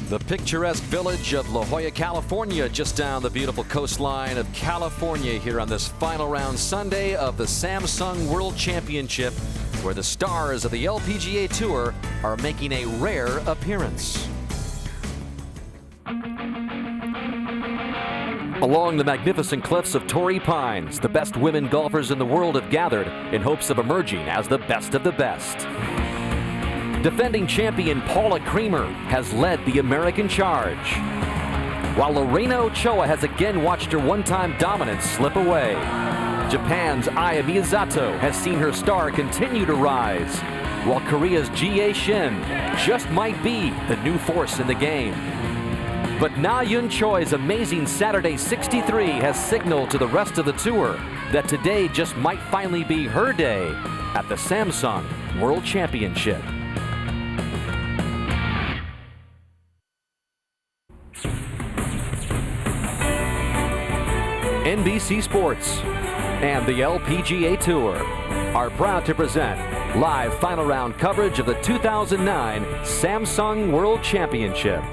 The picturesque village of La Jolla, California, just down the beautiful coastline of California here on this final round Sunday of the Samsung World Championship, where the stars of the LPGA Tour are making a rare appearance. Along the magnificent cliffs of Torrey Pines, the best women golfers in the world have gathered in hopes of emerging as the best of the best. Defending champion Paula Creamer has led the American charge, while Lorena Ochoa has again watched her one-time dominance slip away. Japan's Aya Miyazato has seen her star continue to rise, while Korea's Jie Shin just might be the new force in the game. But Na-Yoon Choi's amazing Saturday 63 has signaled to the rest of the tour that today just might finally be her day at the Samsung World Championship. NBC Sports and the LPGA Tour are proud to present live final round coverage of the 2009 Samsung World Championship.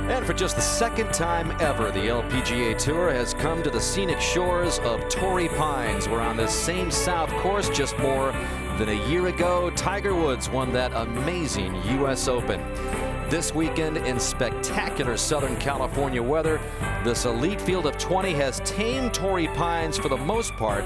And for just the second time ever, the LPGA Tour has come to the scenic shores of Torrey Pines, where on this same south course just more than a year ago, Tiger Woods won that amazing U.S. Open. This weekend, in spectacular Southern California weather, this elite field of 20 has tamed Torrey Pines for the most part,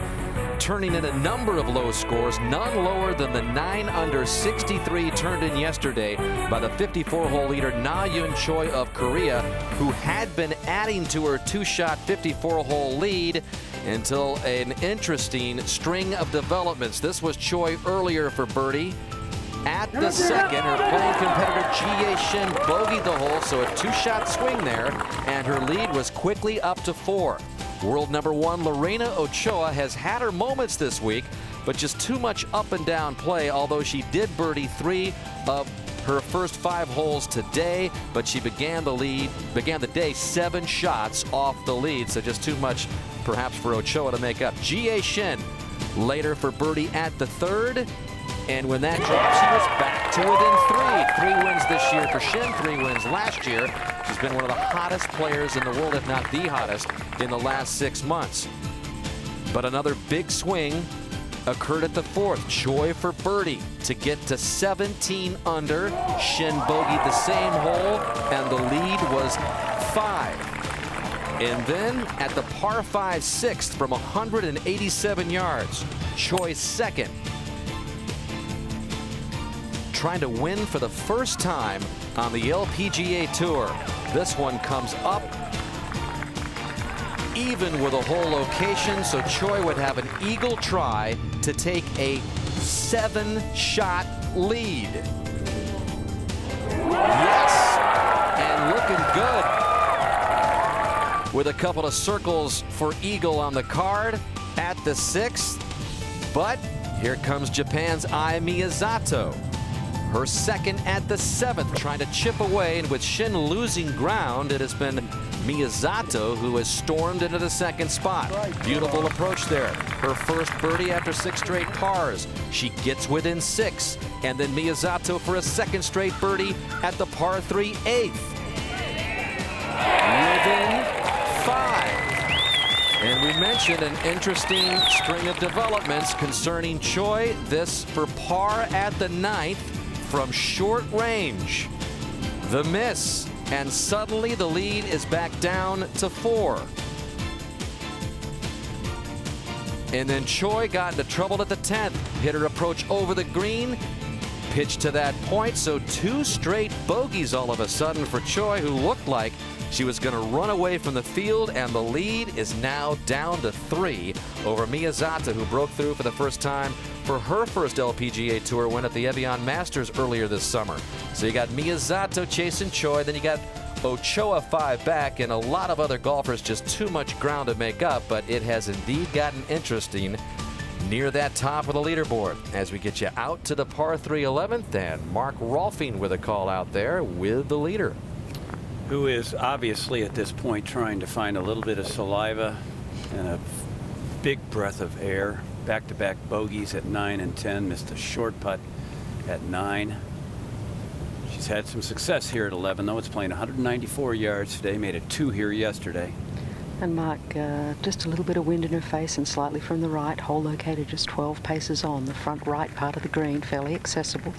turning in a number of low scores, none lower than the 9-under 63 turned in yesterday by the 54-hole leader Na-Yoon Choy of Korea, who had been adding to her two-shot 54-hole lead until an interesting string of developments. This was Choy earlier for birdie. At the second, her playing competitor Jie Shin bogeyed the hole, so a two-shot swing there, and her lead was quickly up to 4. World number 1 Lorena Ochoa has had her moments this week, but just too much up and down play, although she did birdie 3 of her first 5 holes today, but she began the day 7 shots off the lead, so just too much perhaps for Ochoa to make up. Jie Shin later for birdie at the third. And when that dropped, she was back to within 3. 3 wins this year for Shin, 3 wins last year. She's been one of the hottest players in the world, if not the hottest, in the last 6 months. But another big swing occurred at the fourth. Choy for birdie to get to 17 under. Shin bogeyed the same hole, and the lead was 5. And then at the par 5 sixth from 187 yards, Choy's second, trying to win for the first time on the LPGA Tour. This one comes up even with a hole location, so Choy would have an eagle try to take a 7-shot lead. Yes, and looking good with a couple of circles for eagle on the card at the 6th. But here comes Japan's Aya Miyazato. Her second at the 7th, trying to chip away, and with Shin losing ground, it has been Miyazato who has stormed into the second spot. Beautiful approach there. Her first birdie after 6 straight pars. She gets within 6, and then Miyazato for a second straight birdie at the par 3 8th. Within 5. And we mentioned an interesting string of developments concerning Choy. This for par at the 9th. From short range, the miss, and suddenly the lead is back down to 4. And then Choy got into trouble at the 10th, hit her approach over the green, pitched to that point, so 2 straight bogeys all of a sudden for Choy, who looked like she was going to run away from the field, and the lead is now down to 3 over Miyazato, who broke through for the first time for her first LPGA Tour win at the Evian Masters earlier this summer. So you got Miyazato chasing Choy, then you got Ochoa 5 back, and a lot of other golfers, just too much ground to make up, but it has indeed gotten interesting near that top of the leaderboard as we get you out to the par 3 11th, and Mark Rolfing with a call out there with the leader, who is obviously at this point trying to find a little bit of saliva and a big breath of air. Back-to-back bogeys at 9 and 10, missed a short putt at 9. She's She's had some success here at 11, though. It's playing 194 yards today. Made it 2 here yesterday. And Mark, just a little bit of wind in her face and slightly from the right. Hole located just 12 paces on the front right part of the green, fairly accessible.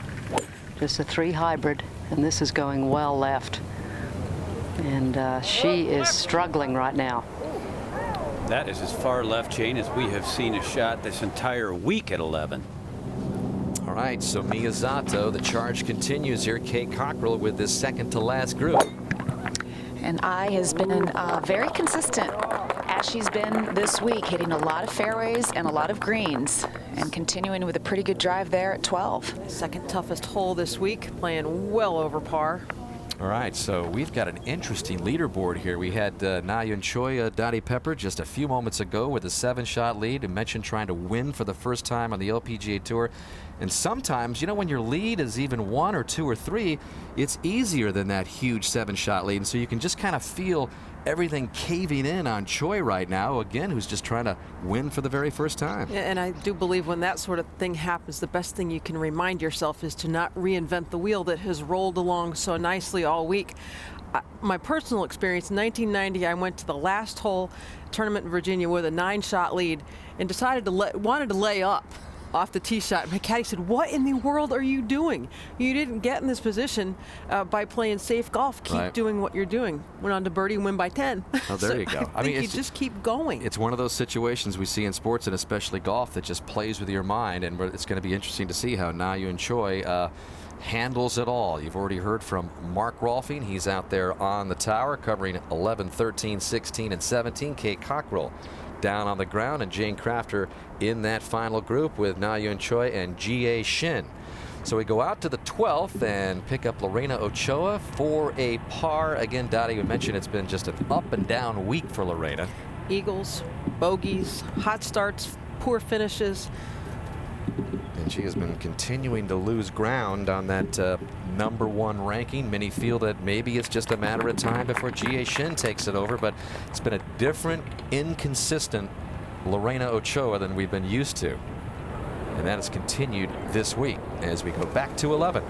Just a 3 hybrid, and this is going well left. And she is struggling right now. That is as far left, Jane, as we have seen a shot this entire week at 11. All right, so Miyazato, the charge continues here. Kate Cockrell with this second to last group. And I has been very consistent, as she's been this week, hitting a lot of fairways and a lot of greens, and continuing with a pretty good drive there at 12. Second toughest hole this week, playing well over par. All right, so we've got an interesting leaderboard here. We had Na Yun Choi, Dottie Pepper, just a few moments ago with a 7-shot lead. And mentioned trying to win for the first time on the LPGA Tour. And sometimes, you know, when your lead is even 1 or 2 or 3, it's easier than that huge 7-shot lead. And so you can just kind of feel everything caving in on Choy right now, again, who's just trying to win for the very first time. Yeah, and I do believe when that sort of thing happens, the best thing you can remind yourself is to not reinvent the wheel that has rolled along so nicely all week. My personal experience, in 1990, I went to the last hole tournament in Virginia with a 9-shot lead and decided wanted to lay up off the tee shot. My caddy said, "What in the world are you doing? You didn't get in this position by playing safe golf. Keep doing what you're doing." Went on to birdie and win by 10. Oh, there you go. I mean, you just keep going. It's one of those situations we see in sports, and especially golf, that just plays with your mind. And it's going to be interesting to see how Na Yun Choi handles it all. You've already heard from Mark Rolfing. He's out there on the tower covering 11, 13, 16, and 17. Kate Cockrell down on the ground, and Jane Crafter in that final group with Na Yun Choi and Jie Shin. So we go out to the 12th and pick up Lorena Ochoa for a par. Again, Dottie, you mentioned it's been just an up and down week for Lorena. Eagles, bogeys, hot starts, poor finishes. And she has been continuing to lose ground on that #1 ranking. Many feel that maybe it's just a matter of time before Jie Shin takes it over, but it's been a different, inconsistent Lorena Ochoa than we've been used to. And that has continued this week as we go back to 11.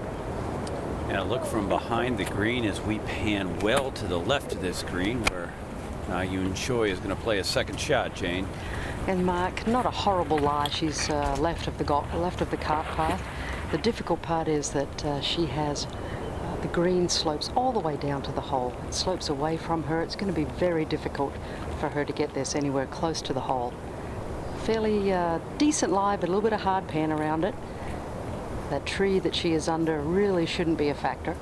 And a look from behind the green as we pan well to the left of this green, where Na Yun Choi is going to play a second shot, Jane. And Mark, not a horrible lie. She's left of the cart path. The difficult part is that she has the green slopes all the way down to the hole. It slopes away from her. It's going to be very difficult for her to get this anywhere close to the hole. Fairly decent lie, but a little bit of hard pan around it. That tree that she is under really shouldn't be a factor.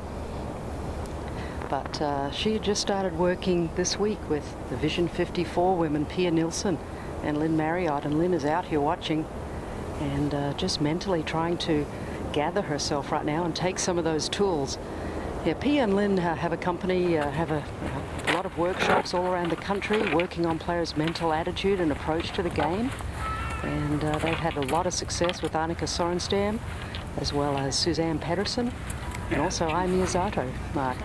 But she had just started working this week with the Vision 54 women, Pia Nilsson and Lynn Marriott, and Lynn is out here watching and just mentally trying to gather herself right now and take some of those tools. Yeah, Pia and Lynn have a company, have a lot of workshops all around the country working on players' mental attitude and approach to the game. And they've had a lot of success with Annika Sorenstam, as well as Suzanne Pedersen, and also Miyazato, Mark.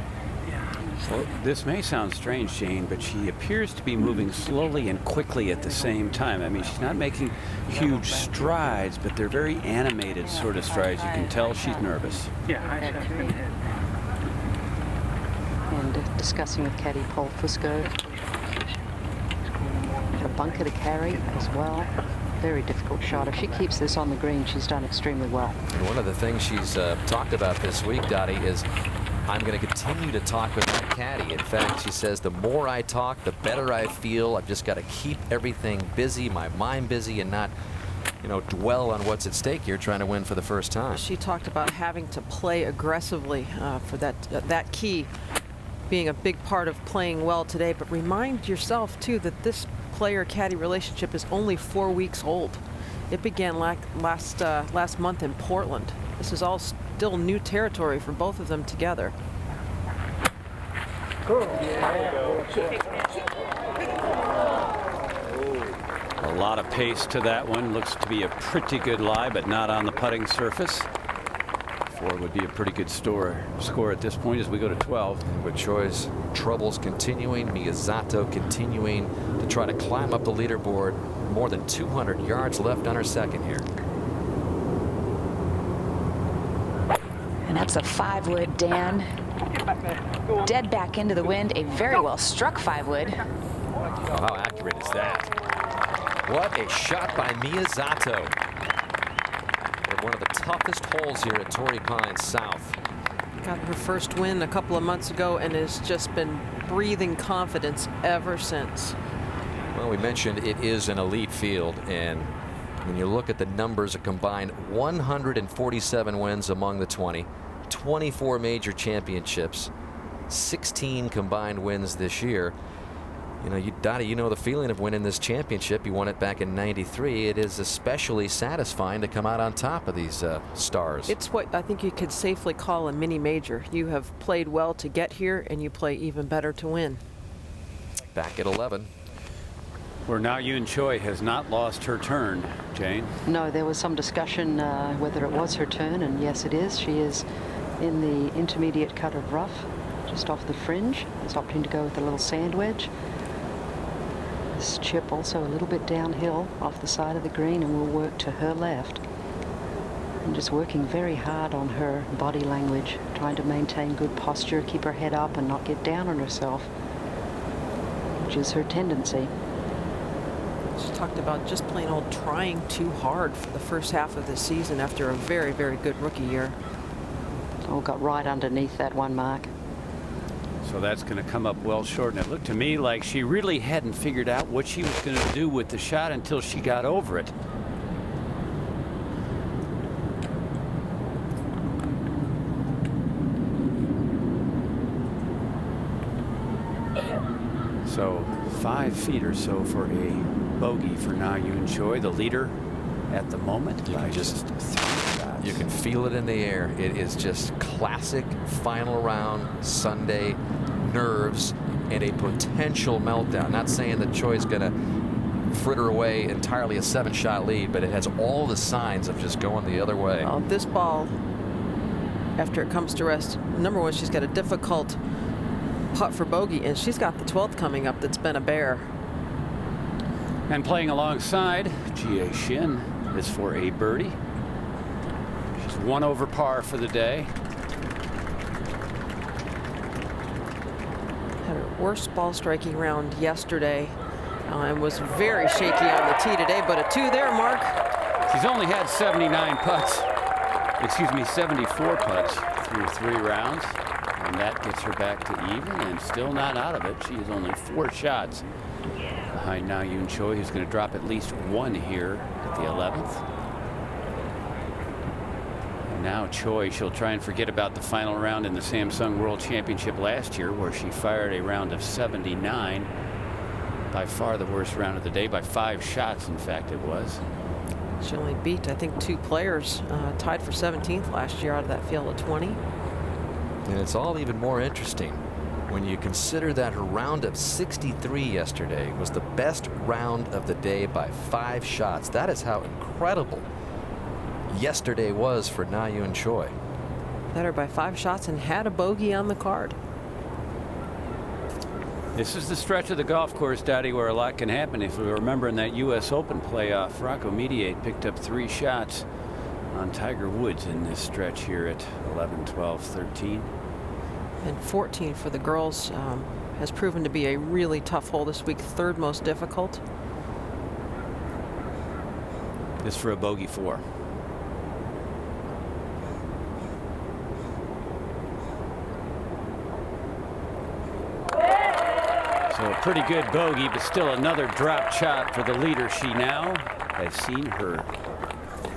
Well, this may sound strange, Jane, but she appears to be moving slowly and quickly at the same time. I mean, she's not making huge strides, but they're very animated sort of strides. You can tell she's nervous. And discussing with caddy Paul Fusco. A bunker to carry as well. Very difficult shot. If she keeps this on the green, she's done extremely well. And one of the things she's talked about this week, Dottie, is I'm going to continue to talk with my caddy. In fact, she says the more I talk, the better I feel. I've just got to keep everything busy, my mind busy, and not, you know, dwell on what's at stake here, trying to win for the first time. She talked about having to play aggressively for that key being a big part of playing well today. But remind yourself, too, that this player-caddy relationship is only 4 weeks old. It began last month in Portland. This is all still new territory for both of them together. A lot of pace to that one. Looks to be a pretty good lie, but not on the putting surface. 4 would be a pretty good score at this point as we go to 12. And with Choi's troubles continuing, Miyazato continuing to try to climb up the leaderboard. More than 200 yards left on her second here. And that's a 5-wood, Dan. Dead back into the wind. A very well struck 5-wood. Oh, how accurate is that? What a shot by Miyazato. At one of the toughest holes here at Torrey Pines South. Got her first win a couple of months ago and has just been breathing confidence ever since. Well, we mentioned it is an elite field, and when you look at the numbers, a combined 147 wins among the 20, 24 major championships, 16 combined wins this year. You know, Dottie, you know the feeling of winning this championship. You won it back in '93. It is especially satisfying to come out on top of these stars. It's what I think you could safely call a mini major. You have played well to get here, and you play even better to win. Back at 11. Where Na Yoon Choi has not lost her turn, Jane. No, there was some discussion whether it was her turn, and yes, it is. She is in the intermediate cut of rough, just off the fringe. Is opting to go with a little sand wedge. This chip also a little bit downhill off the side of the green, and will work to her left. And just working very hard on her body language, trying to maintain good posture, keep her head up and not get down on herself, which is her tendency. She talked about just plain old trying too hard for the first half of the season after a very, very good rookie year. Oh, got right underneath that one mark. So that's going to come up well short. And it looked to me like she really hadn't figured out what she was going to do with the shot until she got over it. So 5 feet or so for a bogey for Na Yoon Choi, the leader at the moment. You can just 3 shots. You can feel it in the air. It is just classic final round Sunday nerves and a potential meltdown. Not saying that Choi's going to fritter away entirely a 7-shot lead, but it has all the signs of just going the other way. Well, this ball, after it comes to rest, number one, she's got a difficult putt for bogey, and she's got the 12th coming up that's been a bear. And playing alongside, Jie Shin is for a birdie. She's 1 over par for the day. Had her worst ball striking round yesterday and was very shaky on the tee today, but a 2 there, Mark. She's only had 79 putts. Excuse me, 74 putts through 3 rounds. And that gets her back to even and still not out of it. She is only 4 shots behind Na Yoon Choi, who's going to drop at least 1 here at the 11th. And now Choi, she'll try and forget about the final round in the Samsung World Championship last year, where she fired a round of 79. By far the worst round of the day, by 5 shots, in fact, it was. She only beat, I think, 2 players, tied for 17th last year out of that field of 20. And it's all even more interesting when you consider that her round of 63 yesterday was the best round of the day by 5 shots. That is how incredible yesterday was for Na Yoon Choi. Better by 5 shots and had a bogey on the card. This is the stretch of the golf course, Dottie, where a lot can happen. If we remember in that U.S. Open playoff, Rocco Mediate picked up 3 shots on Tiger Woods in this stretch here at 11, 12, 13. And 14 for the girls has proven to be a really tough hole this week, 3rd most difficult. This for a bogey 4. So a pretty good bogey, but still another drop shot for the leader. She now has seen her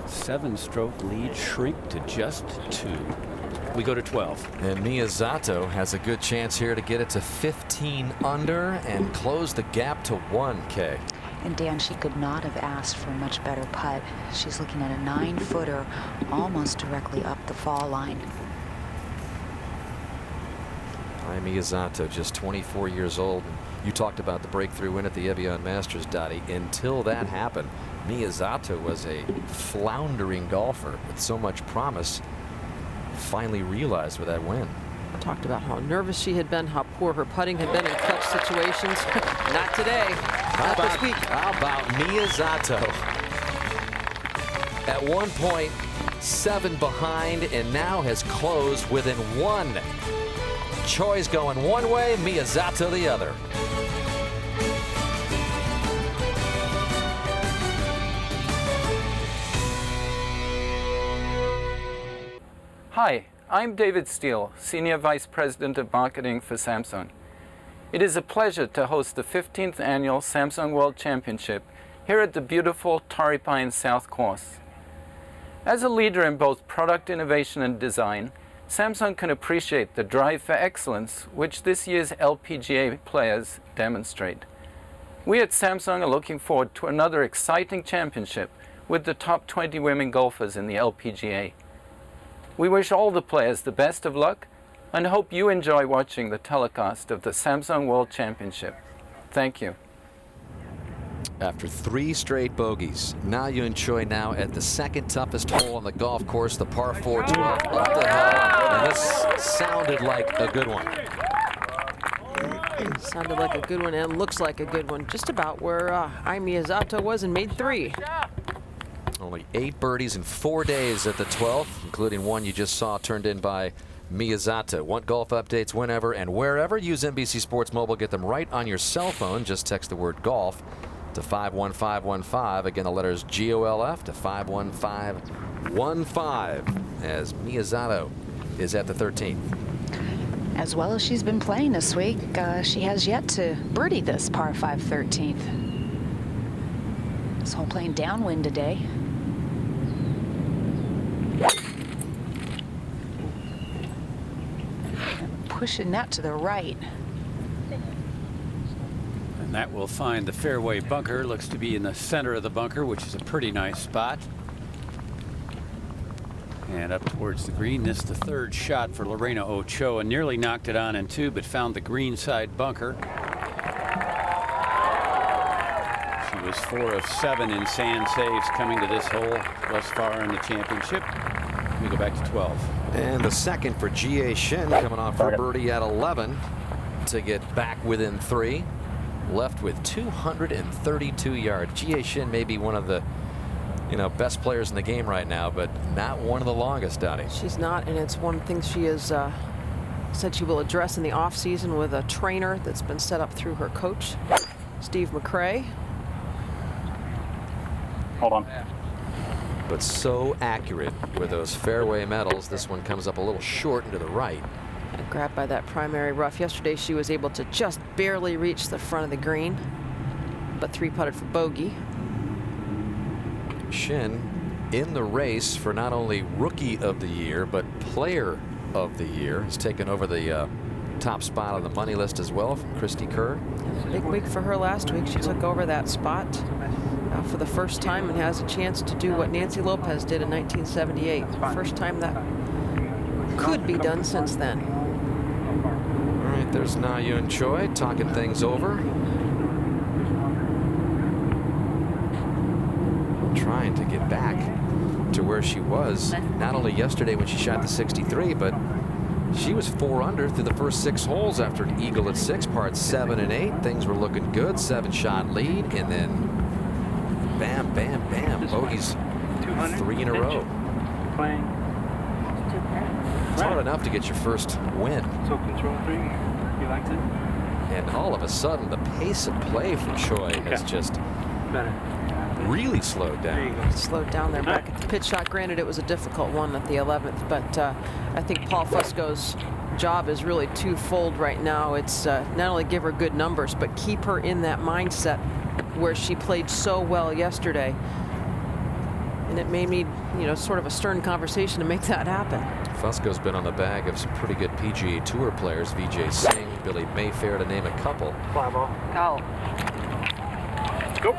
7-stroke lead shrink to just 2. We go to 12. And Miyazato has a good chance here to get it to 15 under and close the gap to 1K. And Dan, she could not have asked for a much better putt. She's looking at a 9-footer almost directly up the fall line. Miyazato, just 24 years old. You talked about the breakthrough win at the Evian Masters, Dottie. Until that happened, Miyazato was a floundering golfer with so much promise. Finally realized with that win. Talked about how nervous she had been, how poor her putting had been in clutch situations. Not today. Not this week. How about Miyazato? At one point, 7 behind and now has closed within 1. Choi's going one way, Miyazato the other. Hi, I'm David Steele, Senior Vice President of Marketing for Samsung. It is a pleasure to host the 15th Annual Samsung World Championship here at the beautiful Torrey Pines South Course. As a leader in both product innovation and design, Samsung can appreciate the drive for excellence which this year's LPGA players demonstrate. We at Samsung are looking forward to another exciting championship with the top 20 women golfers in the LPGA. We wish all the players the best of luck and hope you enjoy watching the telecast of the Samsung World Championship. Thank you. After 3 straight bogeys, Na Yun Choi now at the second toughest hole on the golf course, the par 4 12 up the hill, and this sounded like a good one. Sounded like a good one and looks like a good one. Just about where Miyazato was and made 3. Only 8 birdies in 4 days at the 12th, including one you just saw turned in by Miyazato. Want golf updates whenever and wherever? Use NBC Sports Mobile. Get them right on your cell phone. Just text the word golf to 51515. Again, the letters GOLF to 51515 as Miyazato is at the 13th. As well as she's been playing this week, she has yet to birdie this par 5 13th. This hole playing downwind today. Pushing that to the right. And that will find the fairway bunker. Looks to be in the center of the bunker, which is a pretty nice spot. And up towards the green. This the 3rd shot for Lorena Ochoa. Nearly knocked it on in 2, but found the green side bunker. She was 4 of 7 in sand saves coming to this hole thus far in the championship. We go back to 12. And the second for Jie Shin, coming off her birdie at 11 to get back within 3. Left with 232 yards. Jie Shin may be one of the best players in the game right now, but not one of the longest, Dottie. She's not, and it's one thing she has said she will address in the off-season with a trainer that's been set up through her coach, Steve McRae. Hold on. But so accurate with those fairway medals. This one comes up a little short and to the right. Grabbed by that primary rough. Yesterday she was able to just barely reach the front of the green, but 3-putted for bogey. Shin in the race for not only Rookie of the Year, but Player of the Year. Has taken over the top spot on the money list as well from Christy Kerr. Big week for her last week. She took over that spot for the first time and has a chance to do what Nancy Lopez did in 1978. First time that could be done since then. All right, there's Na Yun Choi talking things over. Trying to get back to where she was not only yesterday when she shot the 63, but she was 4 under through the first 6 holes after an eagle at 6, parts 7 and 8. Things were looking good. 7-shot lead, and then bam, bam, bam, bogeys 3 in a row. It's hard enough to get your first win. So control 3, you liked it? And all of a sudden, the pace of play for Choy has just really slowed down. Slowed down there back at the pitch shot. Granted, it was a difficult one at the 11th, but I think Paul Fusco's job is really twofold right now. It's not only give her good numbers, but keep her in that mindset where she played so well yesterday. And it may need, sort of a stern conversation to make that happen. Fusco's been on the bag of some pretty good PGA Tour players. Vijay Singh, Billy Mayfair, to name a couple. Fly ball. Go. Go.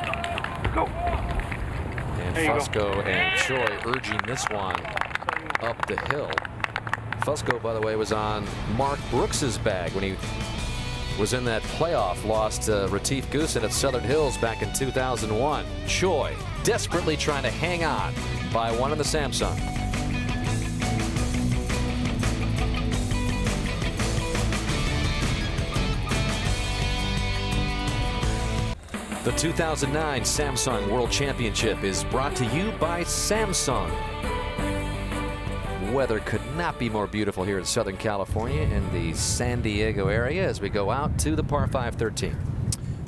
Go. And There you Fusco and Choy urging this one up the hill. Fusco, by the way, was on Mark Brooks's bag when he was in that playoff loss to Retief Goosen at Southern Hills back in 2001. Choy desperately trying to hang on by one in the Samsung. The 2009 Samsung World Championship is brought to you by Samsung. weather could not be more beautiful here in Southern California in the San Diego area as we go out to the par 5 13.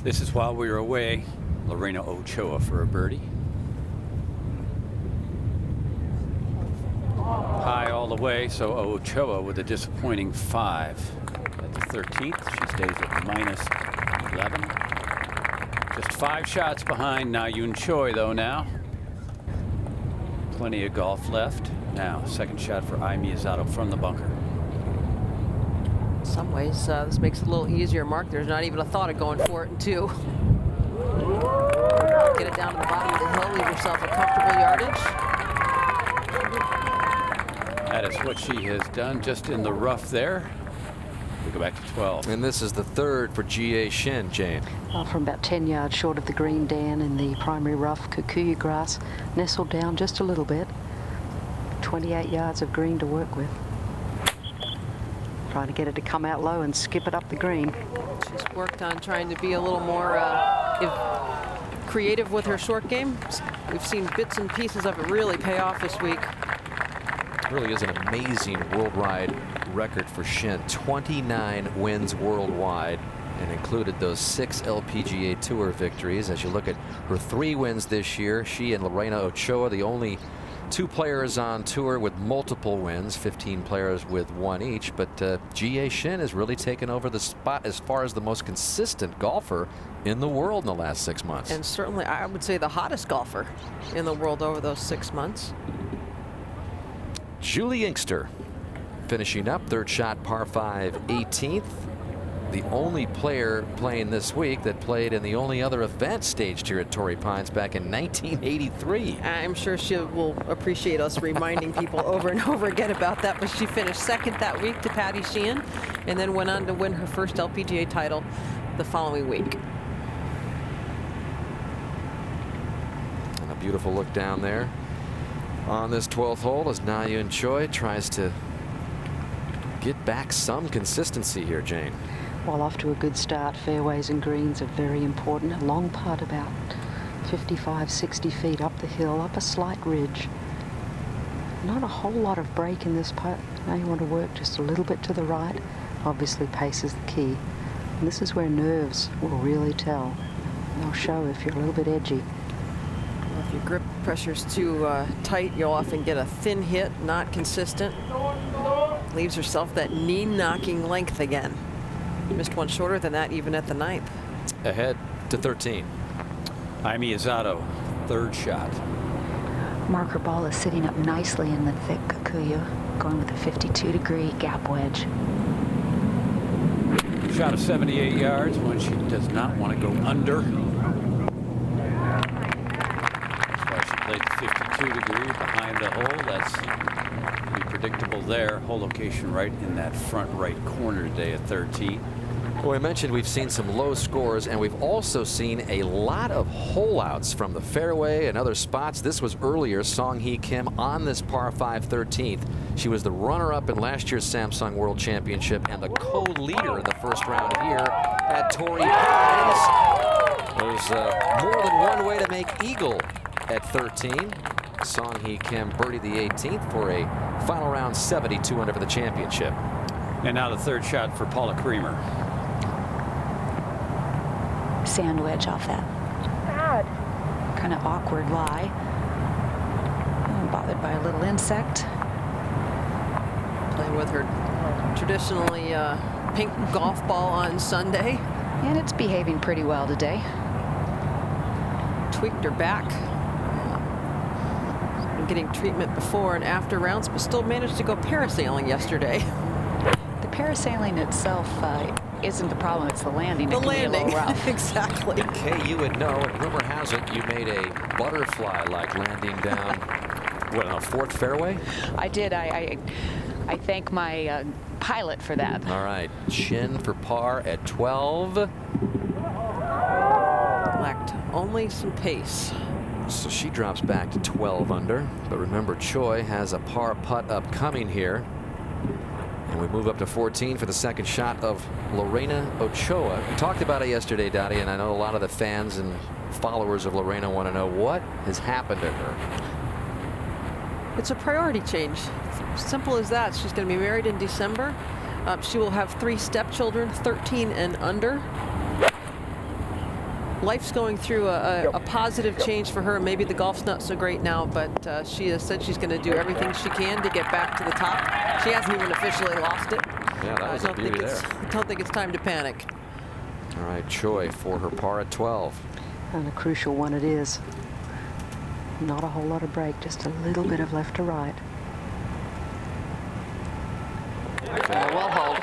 This is while we were away. Lorena Ochoa for a birdie. High all the way, so Ochoa with a disappointing 5 at the 13th. She stays at -11. Just 5 shots behind Na-Yoon Choi, though, now. Plenty of golf left. Now, second shot for Miyazato from the bunker. In some ways, this makes it a little easier, Mark. There's not even a thought of going for it in 2. Get it down to the bottom of the hill, leave yourself a comfortable yardage. That is what she has done just in the rough there. We go back to 12. And this is the third for Jie Shin, Jane. From about 10 yards short of the green, Dan, in the primary rough kikuyu grass, nestled down just a little bit. 28 yards of green to work with. Trying to get it to come out low and skip it up the green. She's worked on trying to be a little more creative with her short game. We've seen bits and pieces of it really pay off this week. Really is an amazing worldwide record for Shin. 29 wins worldwide, and included those 6 LPGA Tour victories. As you look at her 3 wins this year, she and Lorena Ochoa, the only 2 players on tour with multiple wins, 15 players with 1 each. But Jie Shin has really taken over the spot as far as the most consistent golfer in the world in the last 6 months. And certainly, I would say, the hottest golfer in the world over those 6 months. Julie Inkster finishing up, third shot, par 5, 18th. The only player playing this week that played in the only other event staged here at Torrey Pines back in 1983. I'm sure she will appreciate us reminding people over and over again about that. But she finished second that week to Patty Sheehan, and then went on to win her first LPGA title the following week. And a beautiful look down there on this 12th hole as Na-Yoon Choi tries to get back some consistency here, Jane. Well, off to a good start. Fairways and greens are very important. A long putt, about 55, 60 feet up the hill, up a slight ridge. Not a whole lot of break in this putt. Now you want to work just a little bit to the right. Obviously, pace is the key. And this is where nerves will really tell. They'll show if you're a little bit edgy. If your grip pressure's too tight, you'll often get a thin hit, not consistent. Leaves herself that knee-knocking length again. Missed one shorter than that even at the 9th. Ahead to 13. Miyazato, third shot. Marker ball is sitting up nicely in the thick kikuyu, going with a 52-degree gap wedge. Shot of 78 yards, one she does not want to go under. That's why she played the 52-degree behind the hole. That's pretty predictable there. Hole location right in that front right corner today at 13. Well, I mentioned we've seen some low scores, and we've also seen a lot of hole outs from the fairway and other spots. This was earlier. Song Hee Kim on this par 5 13th. She was the runner-up in last year's Samsung World Championship and the co-leader in the first round here at Torrey Pines. There's more than one way to make eagle at 13. Song Hee Kim birdied the 18th for a final round 72 under for the championship. And now the third shot for Paula Creamer. Sand wedge off that kind of awkward lie. Bothered by a little insect. Playing with her traditionally pink golf ball on Sunday. And it's behaving pretty well today. Tweaked her back. Been getting treatment before and after rounds, but still managed to go parasailing yesterday. The parasailing itself isn't the problem, it's the landing. The It can be a landing, little rough. exactly. Kay, you would know, and rumor has it you made a butterfly-like landing down, what, on a 4th fairway? I did. I thank my pilot for that. All right, Shin for par at 12. Lacked only some pace. So she drops back to 12 under. But remember, Choi has a par putt upcoming here. And we move up to 14 for the second shot of Lorena Ochoa. We talked about it yesterday, Dottie, and I know a lot of the fans and followers of Lorena want to know what has happened to her. It's a priority change. Simple as that. She's going to be married in December. She will have 3 stepchildren, 13 and under. Life's going through a positive change for her. Maybe the golf's not so great now, but she has said she's going to do everything she can to get back to the top. She hasn't even officially lost it. Yeah, that was a beauty there. I don't think it's time to panic. All right, Choy for her par at 12. And a crucial one it is. Not a whole lot of break, just a little bit of left to right. Well hold.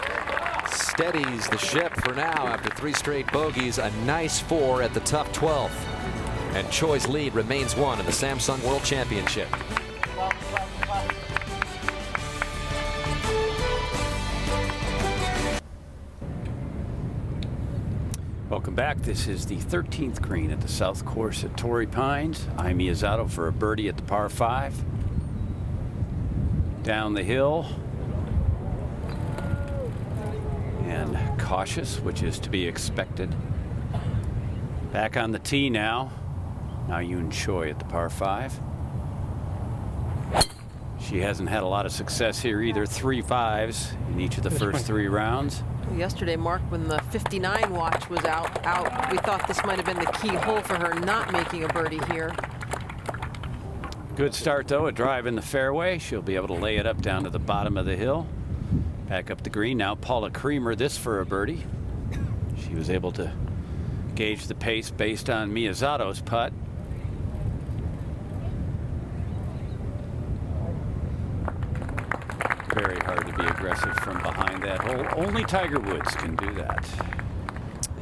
Steadies the ship for now after 3 straight bogeys. A nice 4 at the tough 12th. And Choy's lead remains 1 in the Samsung World Championship. Welcome back. This is the 13th green at the South Course at Torrey Pines. I'm Miyazato for a birdie at the par 5. Down the hill. And cautious, which is to be expected. Back on the tee now. Na-Eun Choi at the par 5. She hasn't had a lot of success here either. 3 5s in each of the first 3 rounds. Yesterday, Mark, when the 59 watch was out, we thought this might have been the key hole for her not making a birdie here. Good start, though. A drive in the fairway. She'll be able to lay it up down to the bottom of the hill. Back up the green now. Paula Creamer, this for a birdie. She was able to gauge the pace based on Miyazato's putt. Very hard to be aggressive from behind that hole. Only Tiger Woods can do that.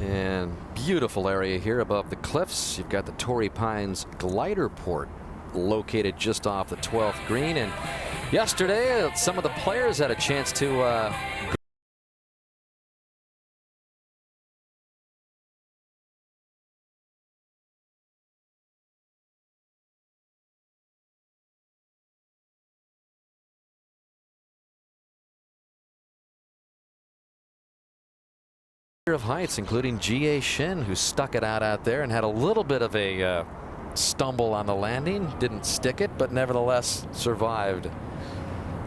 And beautiful area here above the cliffs. You've got the Torrey Pines glider port located just off the 12th green. And yesterday, some of the players had a chance to of heights, including G.A. Shin, who stuck it out there and had a little bit of a stumble on the landing. Didn't stick it, but nevertheless survived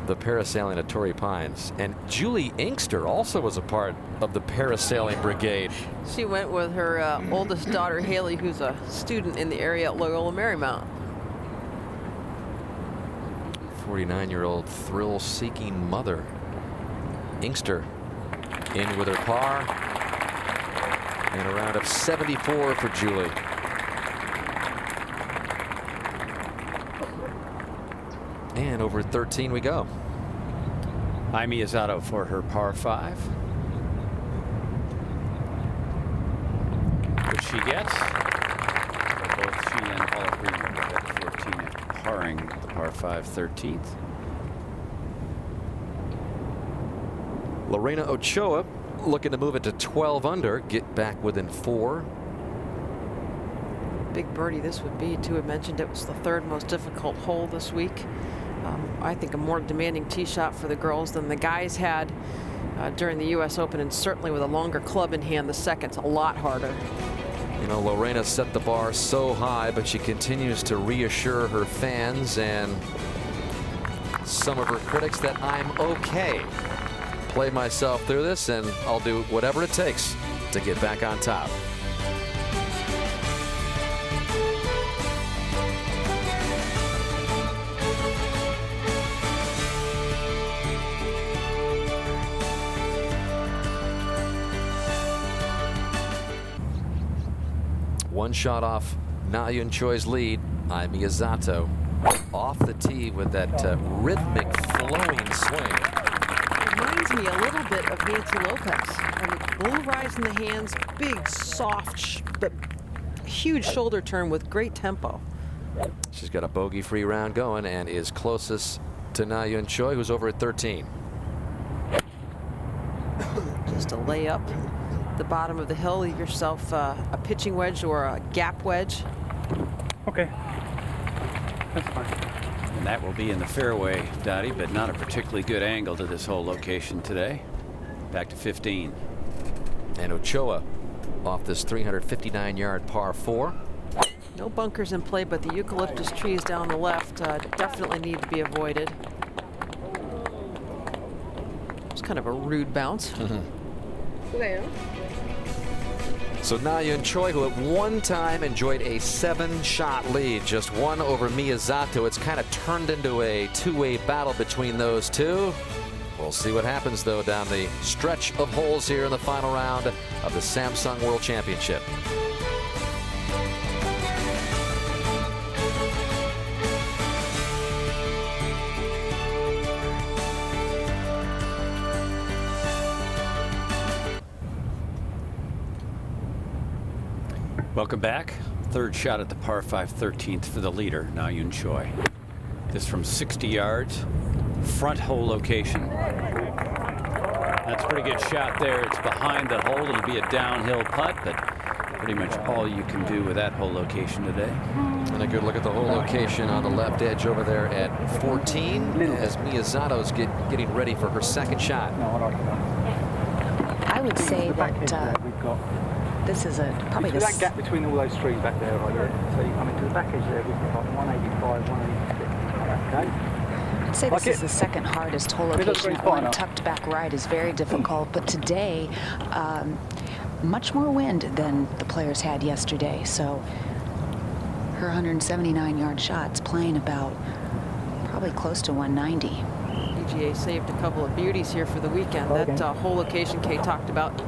the parasailing at Torrey Pines. And Julie Inkster also was a part of the parasailing brigade. She went with her oldest daughter, Haley, who's a student in the area at Loyola Marymount. 49-year-old thrill-seeking mother. Inkster in with her par. And a round of 74 for Julie. And over 13 we go. I'm Miyazato for her par 5. Which she gets. Both she and Paula Creamer at 14 after parring the par 5 13th. Lorena Ochoa looking to move it to 12 under, get back within 4. Big birdie this would be, too. I mentioned it was the 3rd most difficult hole this week. I think a more demanding tee shot for the girls than the guys had during the U.S. Open, and certainly with a longer club in hand, the second's a lot harder. You know, Lorena set the bar so high, but she continues to reassure her fans and some of her critics that I'm okay. Play myself through this, and I'll do whatever it takes to get back on top. One shot off Na-Eun Choi's lead. I'm Miyazato off the tee with that rhythmic flowing swing. Reminds me a little bit of Nancy Lopez. I mean, low rise in the hands, big, soft, but huge shoulder turn with great tempo. She's got a bogey-free round going and is closest to Na-Eun Choi, who's over at 13. Just a layup. The bottom of the hill, leave yourself a pitching wedge or a gap wedge. Okay. That's fine. And that will be in the fairway, Dottie, but not a particularly good angle to this whole location today. Back to 15. And Ochoa off this 359-yard par 4. No bunkers in play, but the eucalyptus trees down the left definitely need to be avoided. It's kind of a rude bounce. So Na-Yeon Choi, who at one time enjoyed a 7-shot lead, just one over Miyazato. It's kind of turned into a two-way battle between those two. We'll see what happens, though, down the stretch of holes here in the final round of the Samsung World Championship. Welcome back. Third shot at the par 5 13th for the leader, Na-Yeon Choi. This from 60 yards, front hole location. That's a pretty good shot there. It's behind the hole. It'll be a downhill putt, but pretty much all you can do with that hole location today. And a good look at the hole location on the left edge over there at 14 as Miyazato's getting ready for her second shot. I would say that this is probably that gap between all those trees back there, right there. So you come into the back edge there, we've got like 185, 186. Okay. I'd say this is the second hardest hole location. That one tucked back right is very difficult, but today, much more wind than the players had yesterday. So her 179-yard shot's playing about probably close to 190. PGA saved a couple of beauties here for the weekend. That hole location Kay talked about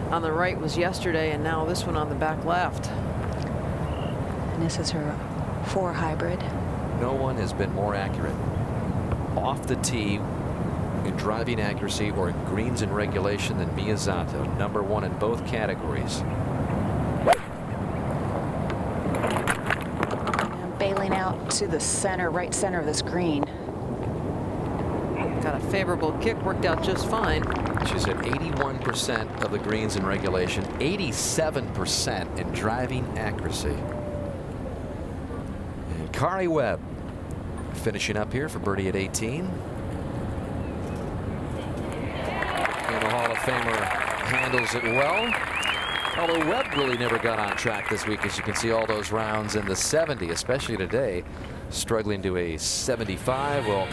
on the right was yesterday, and now this one on the back left. And this is her 4 hybrid. No one has been more accurate off the tee in driving accuracy or in greens in regulation than Miyazato, #1 in both categories. And bailing out to the center, right center of this green. Got a favorable kick, worked out just fine. She's at 81% of the greens in regulation, 87% in driving accuracy. And Kari Webb finishing up here for birdie at 18. And the Hall of Famer handles it well. Although Webb really never got on track this week, as you can see all those rounds in the 70, especially today, struggling to a 75. Well,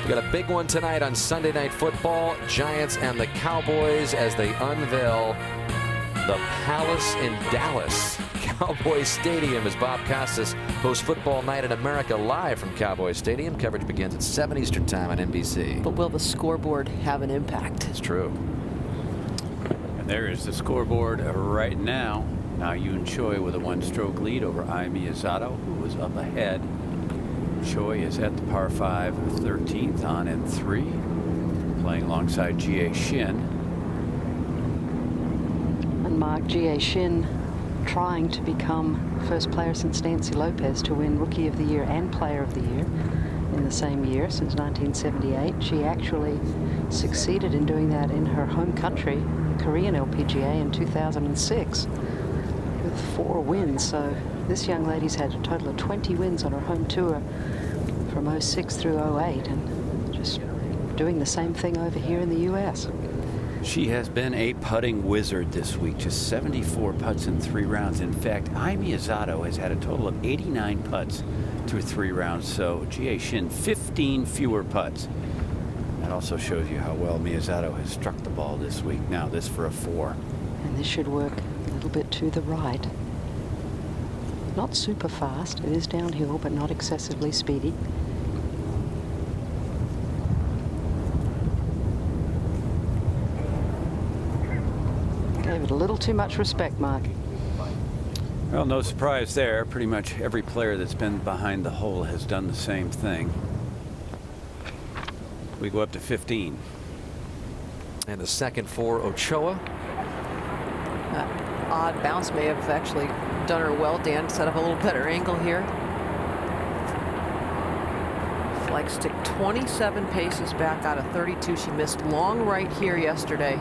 we got a big one tonight on Sunday Night Football. Giants and the Cowboys as they unveil the Palace in Dallas. Cowboys Stadium as Bob Costas hosts Football Night in America live from Cowboys Stadium. Coverage begins at 7 Eastern Time on NBC. But will the scoreboard have an impact? It's true. And there is the scoreboard right now. Na-Yeon Choi with a 1-stroke lead over Ai Miyazato, who was up ahead. Choi is at the par 5 13th on and 3, playing alongside Jie Shin. And Mark, Jie Shin trying to become first player since Nancy Lopez to win Rookie of the Year and Player of the Year in the same year since 1978. She actually succeeded in doing that in her home country, the Korean LPGA, in 2006 with 4 wins. So this young lady's had a total of 20 wins on her home tour from 06 through 08, and just doing the same thing over here in the U.S. She has been a putting wizard this week, just 74 putts in 3 rounds. In fact, Ai Miyazato has had a total of 89 putts through 3 rounds, so Jie Shin 15 fewer putts. That also shows you how well Miyazato has struck the ball this week. Now this for a 4. And this should work a little bit to the right. Not super fast. It is downhill, but not excessively speedy. Gave it a little too much respect, Mark. Well, no surprise there. Pretty much every player that's been behind the hole has done the same thing. We go up to 15. And the second for Ochoa. That odd bounce may have actually done her well. Dan set up a little better angle here. Flag stick 27 paces back out of 32. She missed long right here yesterday.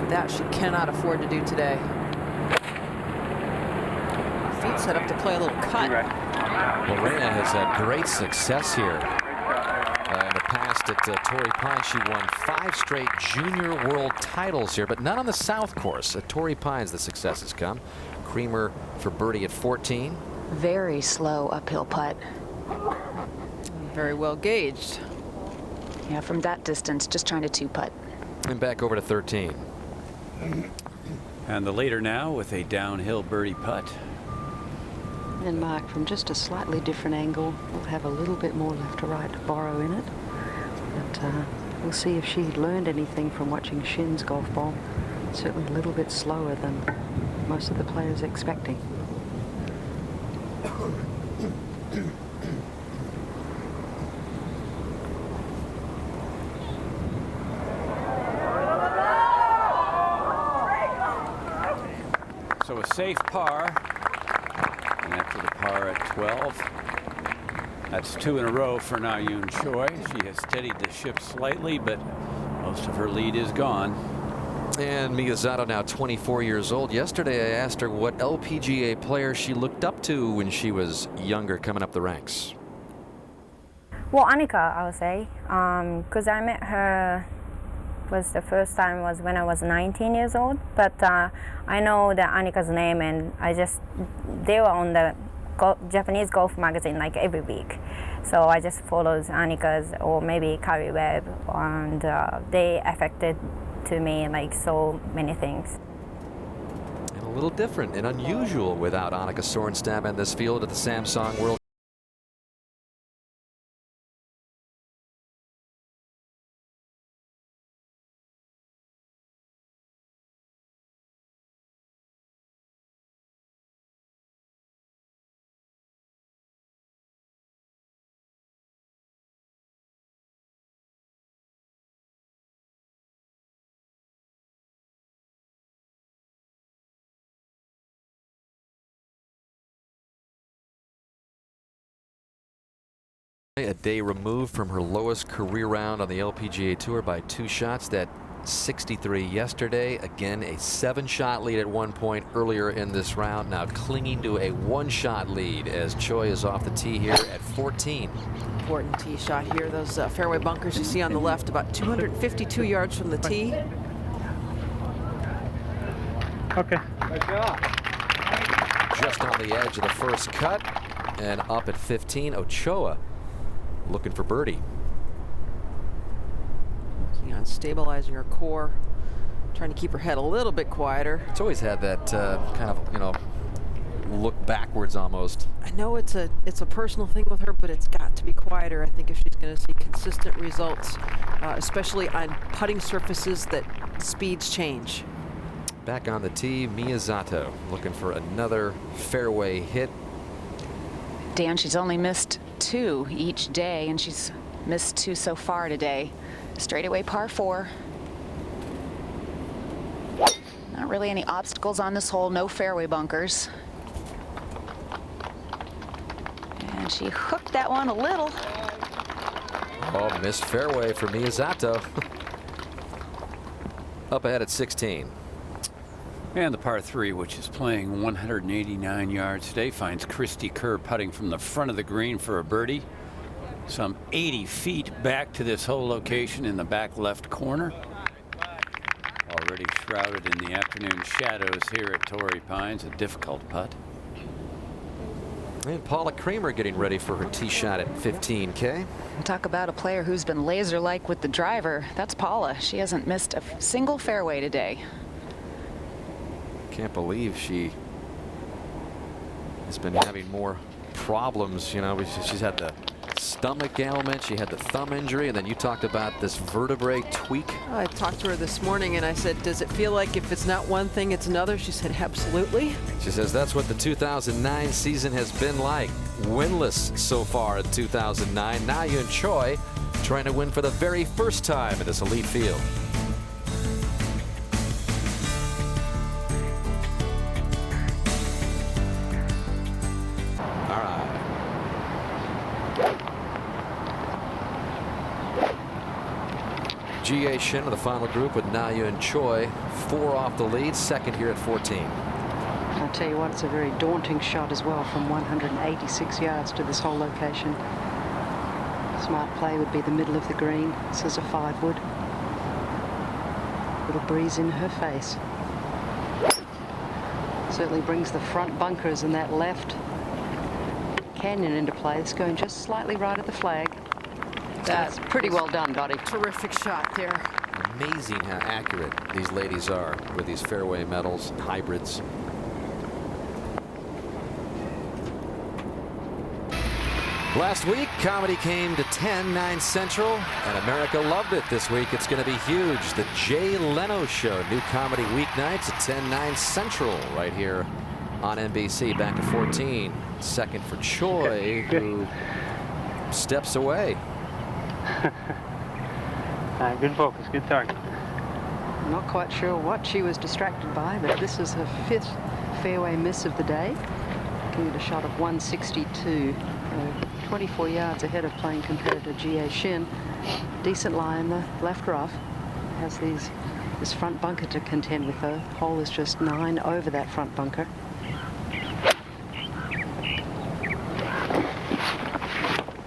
That she cannot afford to do today. Feet set up to play a little cut. Lorena has had great success here. In the past at Torrey Pines, she won 5 straight junior world titles here, but none on the South course. At Torrey Pines, the success has come. Creamer for birdie at 14. Very slow uphill putt. Very well gauged. Yeah, from that distance, just trying to two-putt. And back over to 13. And the leader now with a downhill birdie putt. And Mark, from just a slightly different angle, will have a little bit more left to right to borrow in it. But we'll see if she learned anything from watching Shin's golf ball. Certainly a little bit slower than most of the players expecting. So a safe par. And after the par at 12. That's 2 in a row for Na Yoon Choi. She has steadied the ship slightly, but most of her lead is gone. And Miyazato now 24 years old. Yesterday I asked her what LPGA player she looked up to when she was younger coming up the ranks. Well, Annika, I would say, because I met her was the first time was when I was 19 years old. But I know the Annika's name, and they were on the Japanese golf magazine like every week. So I just followed Annika's or maybe Carrie Webb, and they affected to me like so many things. And a little different and unusual without Annika Sorenstam in this field at the Samsung World. A day removed from her lowest career round on the LPGA Tour by 2 shots. That 63 yesterday. Again, a 7-shot lead at one point earlier in this round. Now clinging to a 1-shot lead as Choy is off the tee here at 14. Important tee shot here. Those fairway bunkers you see on the left, about 252 yards from the tee. Okay. Just on the edge of the first cut and up at 15. Ochoa looking for birdie. Working on stabilizing her core, trying to keep her head a little bit quieter. It's always had that kind of, you know, look backwards almost. I know it's a personal thing with her, but it's got to be quieter. I think if she's going to see consistent results, especially on putting surfaces that speeds change. Back on the tee, Miyazato looking for another fairway hit. Dan, she's only missed 2 each day, and she's missed 2 so far today. Straightaway par 4. Not really any obstacles on this hole, no fairway bunkers. And she hooked that one a little. Oh, missed fairway for Miyazato. Up ahead at 16. And the par 3, which is playing 189 yards today, finds Christy Kerr putting from the front of the green for a birdie. Some 80 feet back to this hole location in the back left corner. Already shrouded in the afternoon shadows here at Torrey Pines, a difficult putt. And Paula Kramer getting ready for her tee shot at 15K. Talk about a player who's been laser-like with the driver. That's Paula. She hasn't missed a single fairway today. Can't believe she has been having more problems. You know, she's had the stomach ailment, she had the thumb injury, and then you talked about this vertebrae tweak. I talked to her this morning and I said, does it feel like if it's not one thing, it's another? She said, absolutely. She says that's what the 2009 season has been like. Winless so far in 2009. Na Yoon Choi trying to win for the very first time in this elite field. G.A. Shin of the final group with Na Yoon Choi, 4 off the lead, second here at 14. I'll tell you what, it's a very daunting shot as well from 186 yards to this whole location. Smart play would be the middle of the green. This is a 5-wood. Little breeze in her face. Certainly brings the front bunkers and that left canyon into play. It's going just slightly right of the flag. That's pretty well done, Dottie. Terrific shot there. Amazing how accurate these ladies are with these fairway medals and hybrids. Last week, comedy came to 10/9 Central, and America loved it. This week, it's going to be huge. The Jay Leno Show, new comedy weeknights at 10/9 Central, right here on NBC. Back to 14. Second for Choy, who steps away. Good focus, good target. Not quite sure what she was distracted by, but this is her 5th fairway miss of the day. Giving it a shot of 162. 24 yards ahead of playing competitor Jie Shin. Decent lie in the left rough. Has this front bunker to contend with, though. Hole is just 9 over that front bunker.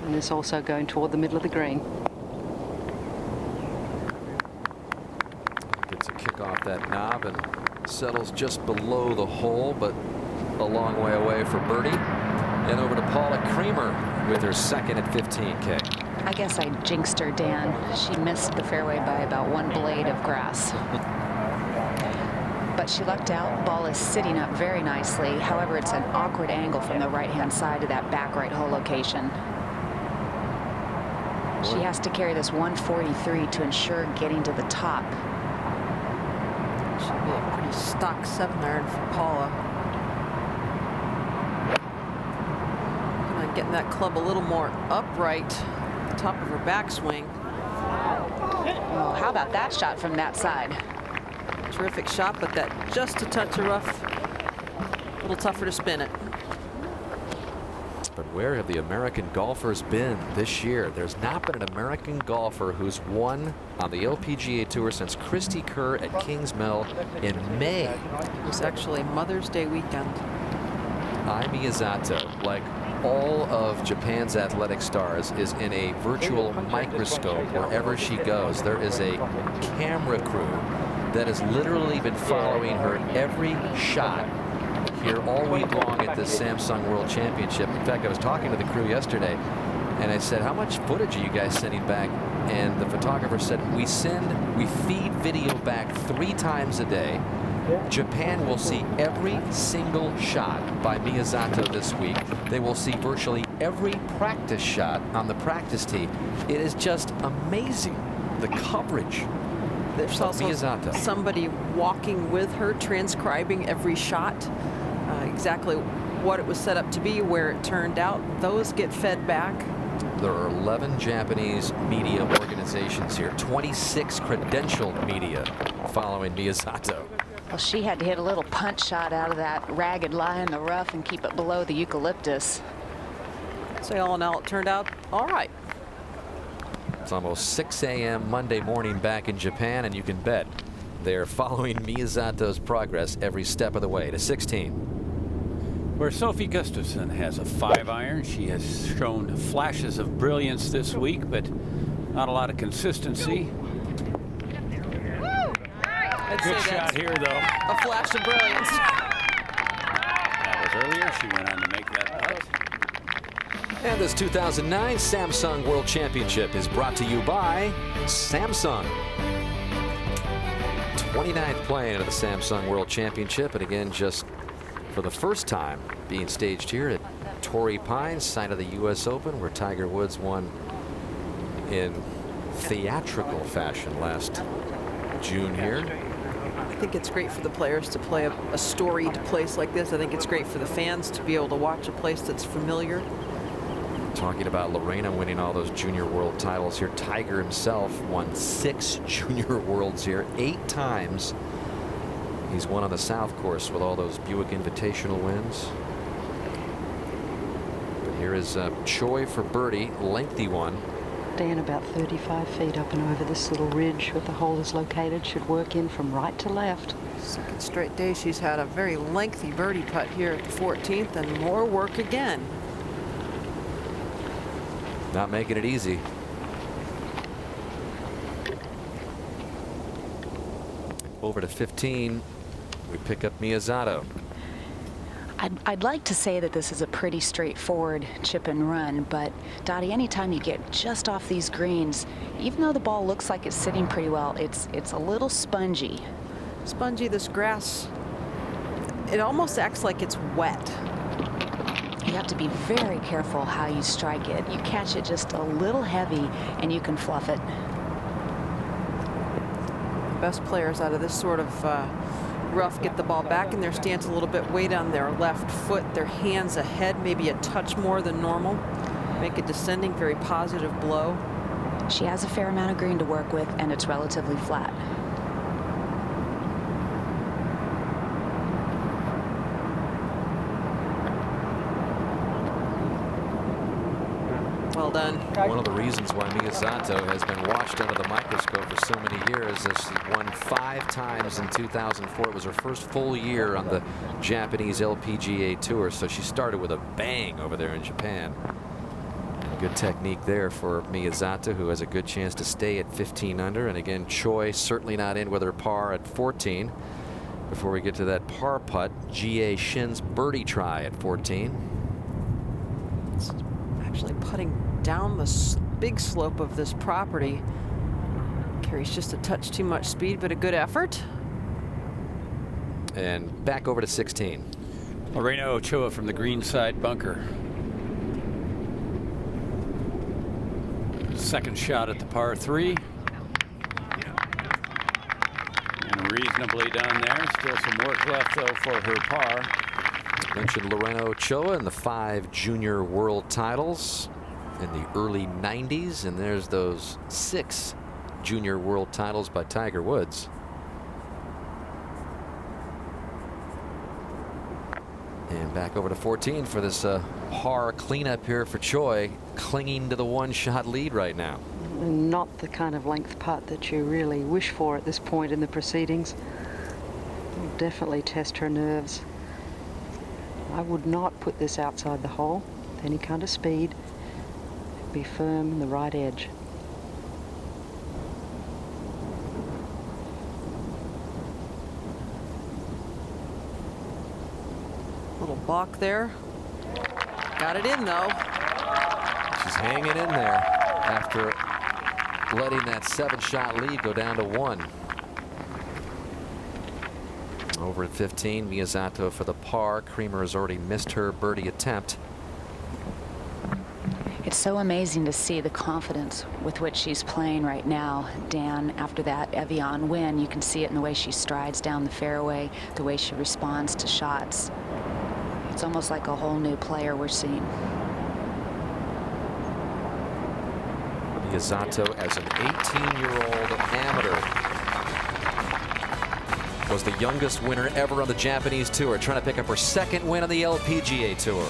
And this also going toward the middle of the green. Gets a kick off that knob and settles just below the hole, but a long way away for birdie. And over to Paula Creamer with her second at 15K. I guess I jinxed her, Dan. She missed the fairway by about 1 blade of grass. But she lucked out. Ball is sitting up very nicely. However, it's an awkward angle from the right-hand side of that back right hole location. She has to carry this 143 to ensure getting to the top. Should be a pretty stock 7-iron for Paula. Getting that club a little more upright at the top of her backswing. Oh, how about that shot from that side? Terrific shot, but that just a touch of rough. A little tougher to spin it. But where have the American golfers been this year? There's not been an American golfer who's won on the LPGA Tour since Christy Kerr at Kings Mill in May. It was actually Mother's Day weekend. Miyazato, like all of Japan's athletic stars, is in a virtual microscope wherever she goes. There is a camera crew that has literally been following her every shot here all week long at this Samsung World Championship. In fact, I was talking to the crew yesterday, and I said, how much footage are you guys sending back? And the photographer said, we feed video back 3 times a day. Japan will see every single shot by Miyazato this week. They will see virtually every practice shot on the practice tee. It is just amazing, the coverage. There's also Miyazato. Somebody walking with her, transcribing every shot, exactly what it was set up to be, where it turned out. Those get fed back. There are 11 Japanese media organizations here, 26 credentialed media following Miyazato. Well, she had to hit a little punch shot out of that ragged lie in the rough and keep it below the eucalyptus. So all in all, it turned out all right. It's almost 6 a.m. Monday morning back in Japan, and you can bet they're following Miyazato's progress every step of the way to 16. Where Sophie Gustafson has a 5-iron. She has shown flashes of brilliance this week, but not a lot of consistency. Good shot here, though. A flash of brilliance. That was earlier. She went on to make that putt. And this 2009 Samsung World Championship is brought to you by Samsung. 29th playing of the Samsung World Championship, and again, just for the first time being staged here at Torrey Pines, site of the U.S. Open, where Tiger Woods won in theatrical fashion last June here. I think it's great for the players to play a storied place like this. I think it's great for the fans to be able to watch a place that's familiar. Talking about Lorena winning all those junior world titles here. Tiger himself won 6 junior worlds here, 8 times. He's won on the South Course with all those Buick Invitational wins. But here is Choy for birdie, lengthy one. Dan, about 35 feet up and over this little ridge where the hole is located, should work in from right to left. Second straight day she's had a very lengthy birdie putt here at the 14th, and more work again. Not making it easy. Over to 15, we pick up Miyazato. I'd like to say that this is a pretty straightforward chip and run, but Dottie, anytime you get just off these greens, even though the ball looks like it's sitting pretty well, it's a little spongy. Spongy, this grass, it almost acts like it's wet. You have to be very careful how you strike it. You catch it just a little heavy and you can fluff it. Best players out of this sort of rough get the ball back in their stance a little bit, weight on their left foot, their hands ahead, maybe a touch more than normal. Make a descending, very positive blow. She has a fair amount of green to work with, and it's relatively flat. Well done. One of the reasons why Miyazato has been watched under the microscope for so many years is she won 5 times in 2004. It was her first full year on the Japanese LPGA Tour, so she started with a bang over there in Japan. Good technique there for Miyazato, who has a good chance to stay at 15 under. And again, Choy certainly not in with her par at 14. Before we get to that par putt, G.A. Shin's birdie try at 14. It's actually putting down the big slope of this property. Carries just a touch too much speed, but a good effort. And back over to 16. Lorena Ochoa from the green side bunker. Second shot at the par 3. And reasonably done there. Still some work left, though, for her par. Mentioned Lorena Ochoa and the 5 junior world titles in the early 90s. And there's those 6 junior world titles by Tiger Woods. And back over to 14 for this par cleanup here for Choy, clinging to the 1-shot lead right now. Not the kind of length putt that you really wish for at this point in the proceedings. Will definitely test her nerves. I would not put this outside the hole with any kind of speed. Be firm in the right edge. Little balk there. Got it in, though. She's hanging in there after letting that 7-shot lead go down to 1. Over at 15, Miyazato for the par. Creamer has already missed her birdie attempt. It's so amazing to see the confidence with which she's playing right now, Dan. After that Evian win, you can see it in the way she strides down the fairway, the way she responds to shots. It's almost like a whole new player we're seeing. Miyazato, as an 18-year-old amateur, was the youngest winner ever on the Japanese Tour, trying to pick up her 2nd win on the LPGA Tour.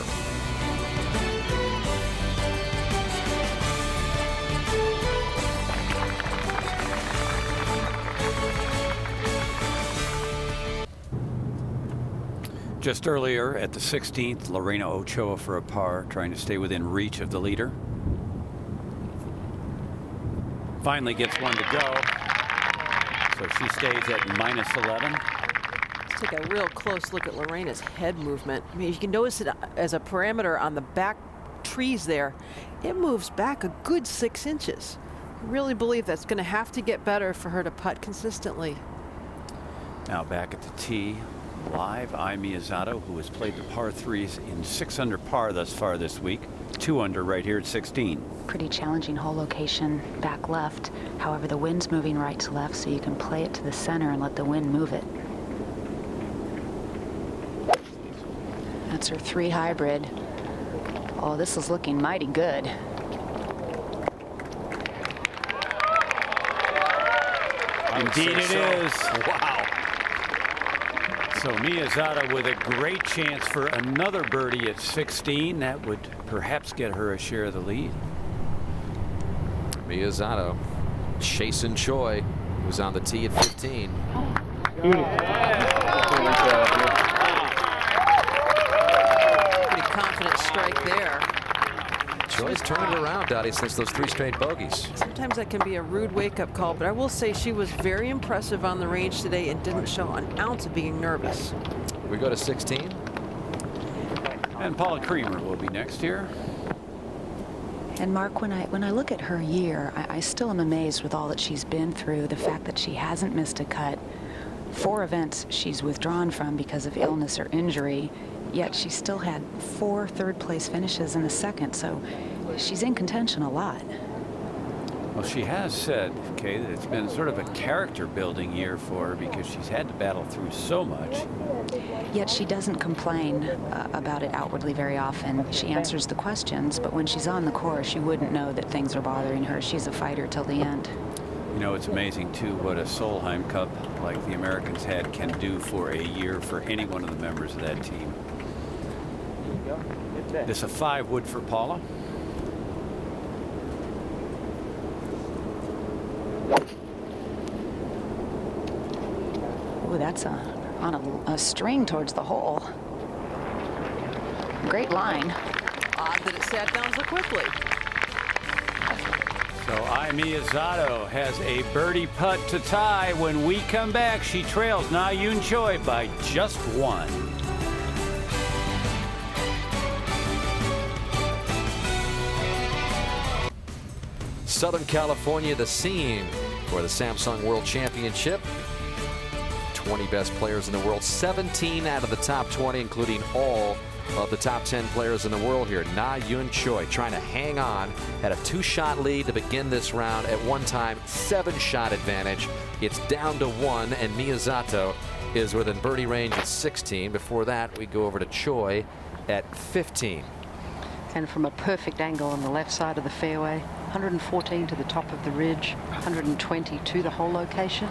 Just earlier at the 16th, Lorena Ochoa for a par, trying to stay within reach of the leader. Finally gets one to go. So she stays at -11. Let's take a real close look at Lorena's head movement. I mean, you can notice it as a parameter on the back trees there. It moves back a good 6 inches. I really believe that's going to have to get better for her to putt consistently. Now back at the tee, live, Miyazato, who has played the par 3s in 6 under par thus far this week. 2 under right here at 16. Pretty challenging hole location back left. However, the wind's moving right to left, so you can play it to the center and let the wind move it. That's her 3 hybrid. Oh, this is looking mighty good. Indeed it is. Wow. So Miyazato with a great chance for another birdie at 16. That would perhaps get her a share of the lead. Miyazato chasing Choy, who's on the tee at 15. Pretty confident strike there. Choy's turned it around, Dottie, since those 3 straight bogeys. Sometimes that can be a rude wake-up call, but I will say she was very impressive on the range today and didn't show an ounce of being nervous. We go to 16. And Paula Creamer will be next here. And Mark, when I look at her year, I still am amazed with all that she's been through. The fact that she hasn't missed a cut. 4 events she's withdrawn from because of illness or injury, yet she still had 4 third-place finishes in the second. So she's in contention a lot. Well, she has said, Kay, that it's been sort of a character-building year for her because she's had to battle through so much. Yet she doesn't complain about it outwardly very often. She answers the questions, but when she's on the course, you wouldn't know that things are bothering her. She's a fighter till the end. You know, it's amazing, too, what a Solheim Cup like the Americans had can do for a year for any one of the members of that team. This a 5-wood for Paula. Ooh, that's on a string towards the hole. Great line. Odd that it sat down so quickly. So Miyazato has a birdie putt to tie. When we come back, she trails Na Yoon Choi by just 1. Southern California, the scene for the Samsung World Championship. 20 best players in the world, 17 out of the top 20, including all of the top 10 players in the world here. Na Yoon Choi trying to hang on, had a 2-shot lead to begin this round. At one time, 7-shot advantage. It's down to 1, and Miyazato is within birdie range at 16. Before that, we go over to Choi at 15. And from a perfect angle on the left side of the fairway, 114 to the top of the ridge, 120 to the hole location.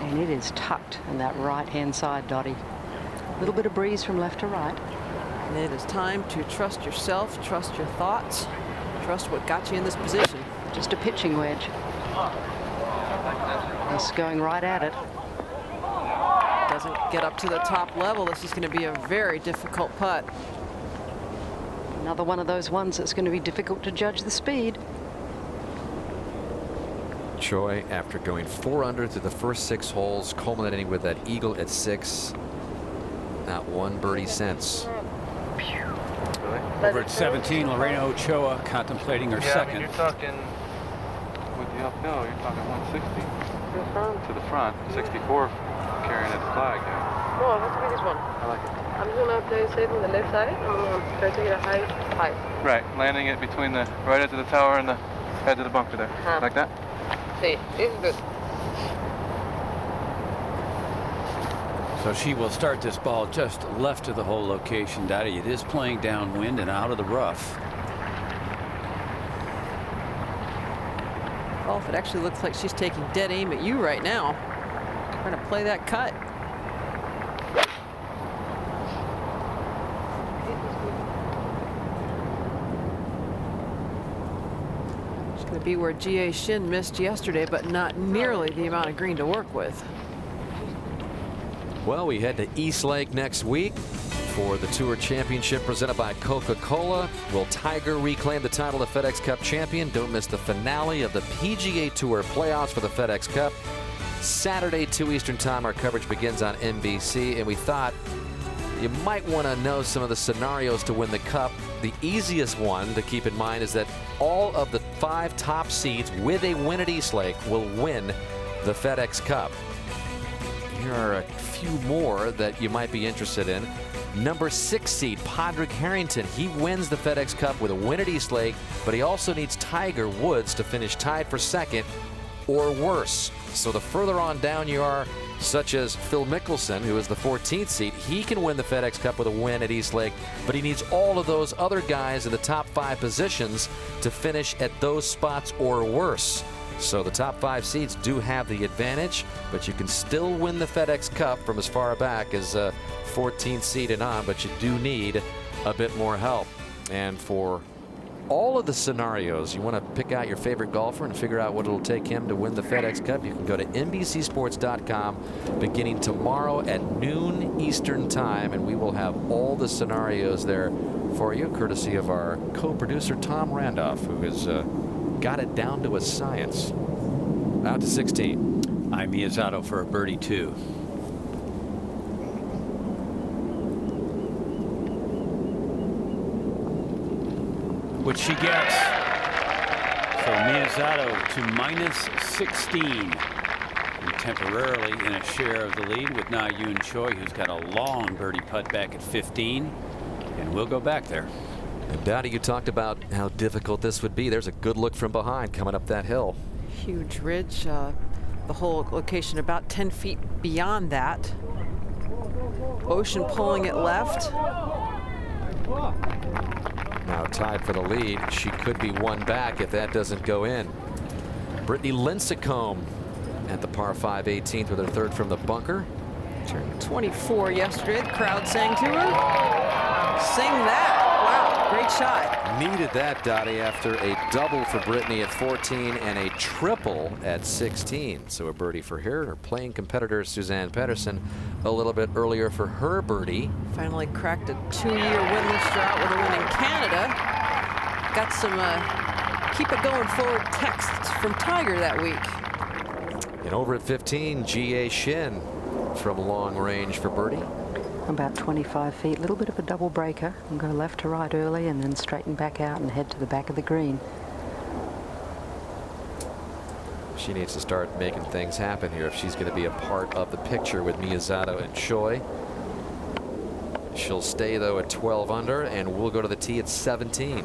And it is tucked on that right-hand side, Dottie. A little bit of breeze from left to right. And it is time to trust yourself, trust your thoughts, trust what got you in this position. Just a pitching wedge. Just going right at it. Doesn't get up to the top level. This is going to be a very difficult putt. Another one of those ones that's going to be difficult to judge the speed. Choi, after going 4 under through the first 6 holes, culminating with that eagle at 6. Not one birdie since. Over at 17, Lorena Ochoa contemplating her second. I mean, you're talking with the uphill, you're talking 160 to the front, 64 carrying at the flag there. No, it has to be this one. I like it. I'm just gonna play it safe on the left side. I'm gonna try to get a high. Right, landing it between the right edge of the tower and the edge of the bunker there. Like that? See, this is good. So she will start this ball just left of the hole location, Dottie. It is playing downwind and out of the rough. Golf, it actually looks like she's taking dead aim at you right now. Trying to play that cut. It's going to be where Jie Shin missed yesterday, but not nearly the amount of green to work with. Well, we head to East Lake next week for the Tour Championship presented by Coca-Cola. Will Tiger reclaim the title of FedEx Cup champion? Don't miss the finale of the PGA Tour playoffs for the FedEx Cup. Saturday, 2 Eastern Time, our coverage begins on NBC, and we thought you might want to know some of the scenarios to win the Cup. The easiest one to keep in mind is that all of the 5 top seeds with a win at East Lake will win the FedEx Cup. Here are a few more that you might be interested in. Number 6 seed, Padraig Harrington. He wins the FedEx Cup with a win at East Lake, but he also needs Tiger Woods to finish tied for second or worse. So the further on down you are, such as Phil Mickelson, who is the 14th seed, he can win the FedEx Cup with a win at East Lake, but he needs all of those other guys in the top 5 positions to finish at those spots or worse. So the top 5 seeds do have the advantage, but you can still win the FedEx Cup from as far back as 14th seed and on, but you do need a bit more help. And for all of the scenarios, you want to pick out your favorite golfer and figure out what it'll take him to win the FedEx Cup, you can go to NBCSports.com beginning tomorrow at noon Eastern Time, and we will have all the scenarios there for you, courtesy of our co-producer Tom Randolph, who has got it down to a science. Out to 16. Miyazato for a birdie 2. which she gets. So Miyazato to -16. And temporarily in a share of the lead with Na Yoon Choi, who's got a long birdie putt back at 15. And we'll go back there. And Dowdy, you talked about how difficult this would be. There's a good look from behind coming up that hill. Huge ridge. The whole location about 10 feet beyond that. Ocean pulling it left. Now tied for the lead. She could be one back if that doesn't go in. Brittany Lincecum at the par 5 18th with her third from the bunker. Turned 24 yesterday. The crowd sang to her. Sing that. Wow, great shot. Needed that, Dottie, after a double for Brittany at 14 and a triple at 16. So a birdie for her. Her playing competitor, Suzanne Pedersen, a little bit earlier for her birdie. Finally cracked a 2-year winless drought with a win in Canada. Got some keep it going forward texts from Tiger that week. And over at 15, G.A. Shin from long range for birdie. About 25 feet, a little bit of a double breaker, and go left to right early and then straighten back out and head to the back of the green. She needs to start making things happen here if she's going to be a part of the picture with Miyazato and Choy. She'll stay though at 12 under, and we'll go to the tee at 17.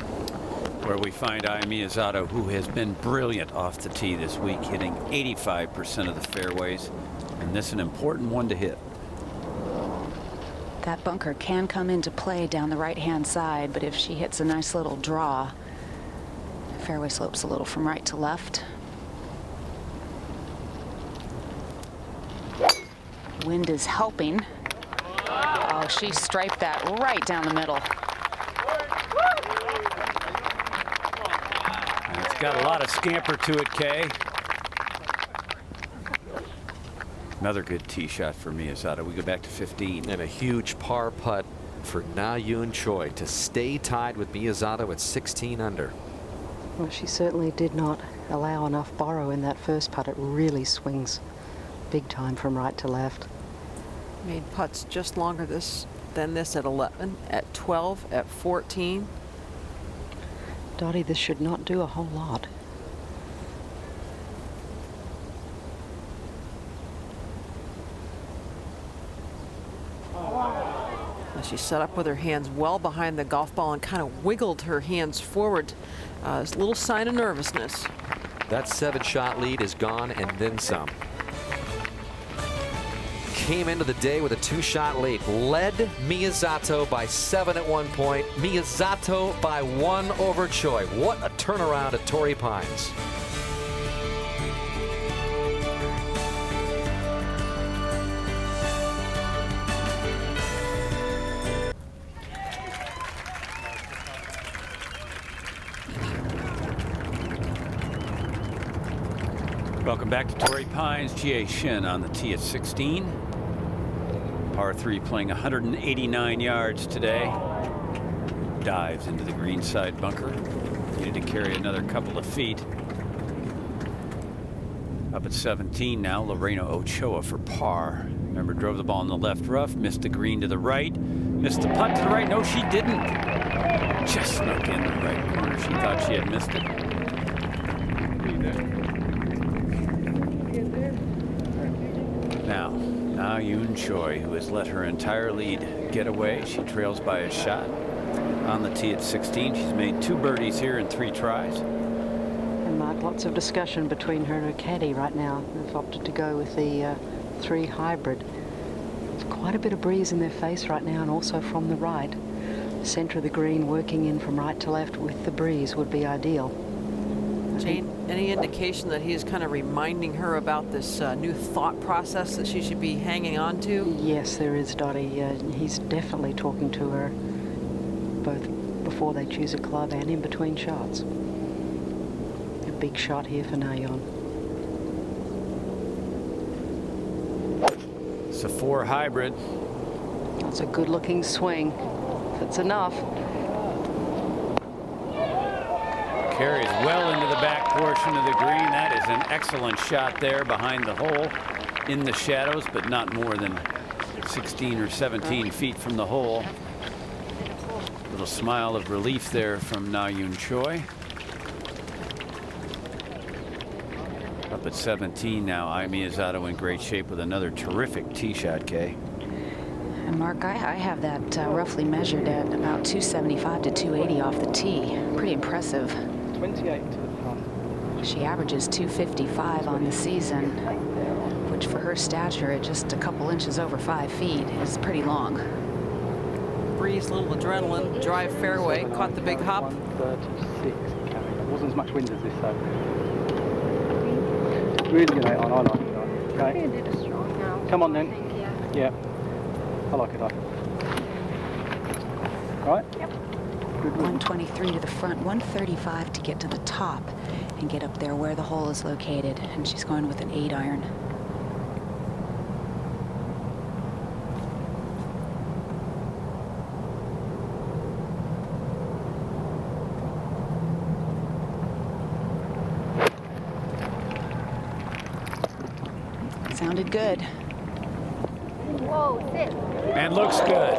Where we find Ai Miyazato, who has been brilliant off the tee this week, hitting 85% of the fairways, and this is an important one to hit. That bunker can come into play down the right-hand side, but if she hits a nice little draw, fairway slopes a little from right to left. Wind is helping. Oh, she striped that right down the middle. And it's got a lot of scamper to it, Kay. Another good tee shot for Miyazato. We go back to 15. And a huge par putt for Na Yoon Choi to stay tied with Miyazato at 16 under. Well, she certainly did not allow enough borrow in that first putt. It really swings big time from right to left. Made putts just longer than this at 11, at 12, at 14. Dottie, this should not do a whole lot. She set up with her hands well behind the golf ball and kind of wiggled her hands forward. A little sign of nervousness. That 7-shot lead is gone and then some. Came into the day with a 2-shot lead. Led Miyazato by 7 at one point. Miyazato by 1 over Choy. What a turnaround at Torrey Pines. Welcome back to Torrey Pines. G.A. Shin on the tee at 16. Par 3 playing 189 yards today. Dives into the greenside bunker. Needed to carry another couple of feet. Up at 17 now, Lorena Ochoa for par. Remember, drove the ball in the left rough, missed the green to the right, missed the putt to the right. No, she didn't. Just snuck in the right corner. She thought she had missed it. Now, Na Yoon Choi, who has let her entire lead get away. She trails by a shot on the tee at 16. She's made 2 birdies here in 3 tries. And Mark, lots of discussion between her and her caddy right now. They've opted to go with the 3 hybrid. There's quite a bit of breeze in their face right now, and also from the right. Center of the green, working in from right to left with the breeze would be ideal. Jane, any indication that he's kind of reminding her about this new thought process that she should be hanging on to? Yes, there is, Dottie. He's definitely talking to her, both before they choose a club and in between shots. A big shot here for Na Yoon. It's a 4 hybrid. That's a good-looking swing. If it's enough. Carries well into the back portion of the green. That is an excellent shot there behind the hole in the shadows, but not more than 16 or 17 feet from the hole. Little smile of relief there from Na-Yoon Choi. Up at 17 now. Miyazato in great shape with another terrific tee shot, Kay. And Mark, I have that roughly measured at about 275 to 280 off the tee. Pretty impressive. 28 to the front. She averages 255 on the season, which for her stature at just a couple inches over 5 feet is pretty long. Breeze, little adrenaline, drive fairway, caught the big hop. 136. There wasn't as much wind as this, though. Really good 8 on, I like it. Okay. You did a strong now. Come on then. Yeah. I like it. Right? Yep. 123 to the front, 135 to get to the top and get up there where the hole is located. And she's going with an 8-iron. Sounded good. Whoa, sit. And looks good.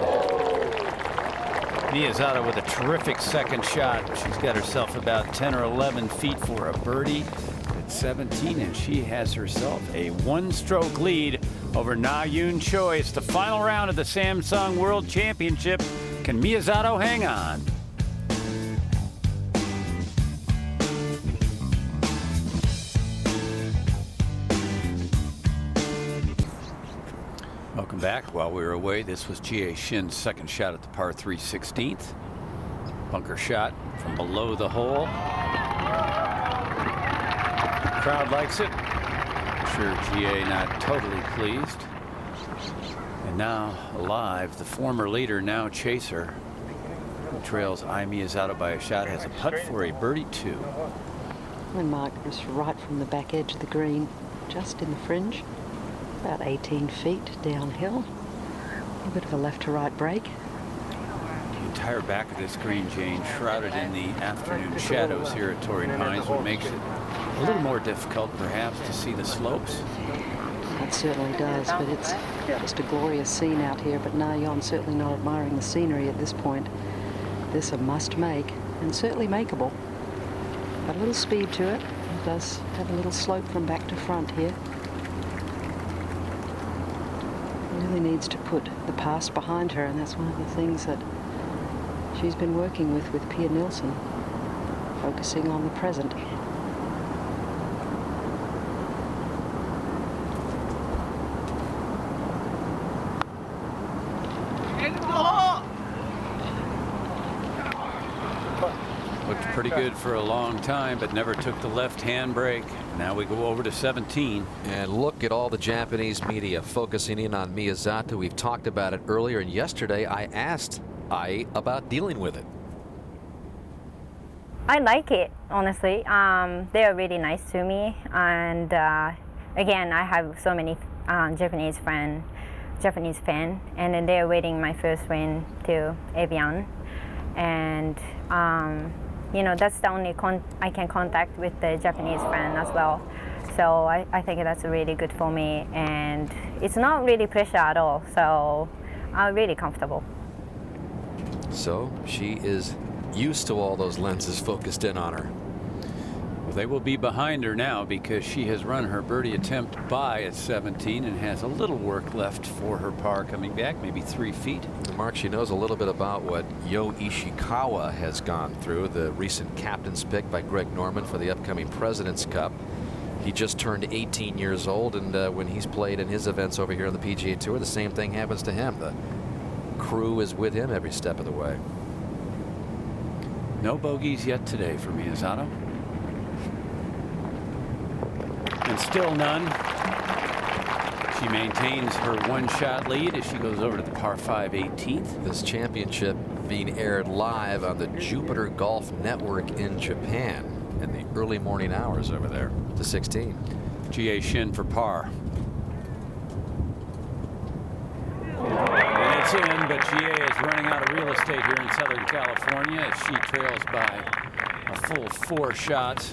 Miyazato with a terrific second shot. She's got herself about 10 or 11 feet for a birdie at 17, and she has herself a one-stroke lead over Na-Yoon Choi. It's the final round of the Samsung World Championship. Can Miyazato hang on? Welcome back. While we were away, this was Jie Shin's second shot at the par 3 16th. Bunker shot from below the hole. Crowd likes it. I'm sure Jie not totally pleased. And now alive, the former leader, now chaser, who trails Miyazato by a shot, has a putt for a birdie 2. And Mark was right from the back edge of the green, just in the fringe. About 18 feet downhill. A bit of a left to right break. The entire back of this green, Jane, shrouded in the afternoon shadows here at Torrey Pines, what makes it a little more difficult perhaps to see the slopes. It certainly does, but it's just a glorious scene out here. But Na-Yoon certainly not admiring the scenery at this point. This a must make, and certainly makeable. Got a little speed to it. It does have a little slope from back to front here. Really needs to put the past behind her, and that's one of the things that she's been working with Pia Nilsson, focusing on the present. Looked pretty good for a long time, but never took the left hand break. Now we go over to 17. And look at all the Japanese media focusing in on Miyazato. We've talked about it earlier, and yesterday I asked Ai about dealing with it. I like it, honestly. They are really nice to me, and again, I have so many Japanese fan, and then they're waiting my first win to Evian, and you know, that's the only I can contact with the Japanese fan as well. So I think that's really good for me, and it's not really pressure at all. So I'm really comfortable. So she is used to all those lenses focused in on her. Well, they will be behind her now because she has run her birdie attempt by at 17 and has a little work left for her par coming back, maybe 3 feet. Mark, she knows a little bit about what Yo Ishikawa has gone through, the recent captain's pick by Greg Norman for the upcoming President's Cup. He just turned 18 years old, and when he's played in his events over here on the PGA Tour, the same thing happens to him. The crew is with him every step of the way. No bogeys yet today for Miyazato. And still none. She maintains her one-shot lead as she goes over to the par 5 18th. This championship being aired live on the Jupiter Golf Network in Japan in the early morning hours over there to 16. Jie Shin for par. And it's in, but Jie is running out of real estate here in Southern California as she trails by a full 4 shots.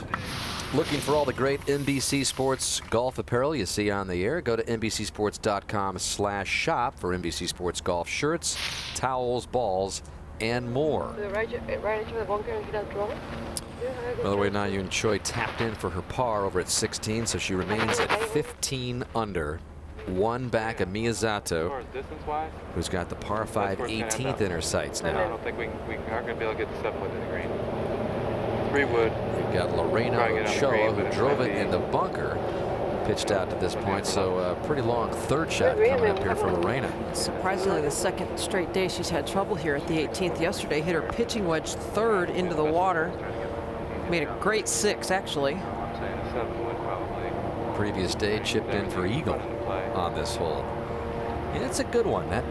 Looking for all the great NBC Sports golf apparel you see on the air? Go to NBCSports.com/shop for NBC Sports golf shirts, towels, balls, and more. Right into the bunker and hit that draw. By the way, Na Yoon Choi tapped in for her par over at 16, so she remains at 15 under. One back of Miyazato, who's got the par 5 18th in her sights now. I don't think we aren't going to be able to get the 7 wood in the green. 3 wood. We've got Lorena Ochoa, who drove it in the bunker, pitched out to this point, so a pretty long third shot coming up here for Lorena. Surprisingly, the second straight day she's had trouble here at the 18th yesterday. Hit her pitching wedge third into the water. Made a great 6, actually. I'm saying a 7 wood probably. Previous day chipped in for eagle on this hole. And it's a good one. That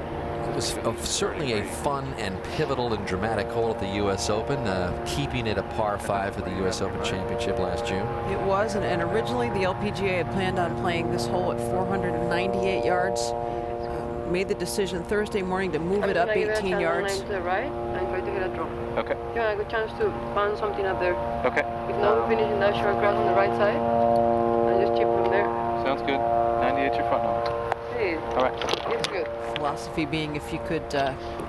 was certainly a fun and pivotal and dramatic hole at the U.S. Open, keeping it a par 5 for the U.S. Open Championship last June. It was, and originally the LPGA had planned on playing this hole at 498 yards. Made the decision Thursday morning to move it up 18 yards. To the right and try to hit a draw. Okay. You have a good chance to bounce something up there. Okay. If not, finish in that short grass on the right side and just chip from there. Sounds good. 98 your front number. Hey, All right. it's good. Philosophy being if you could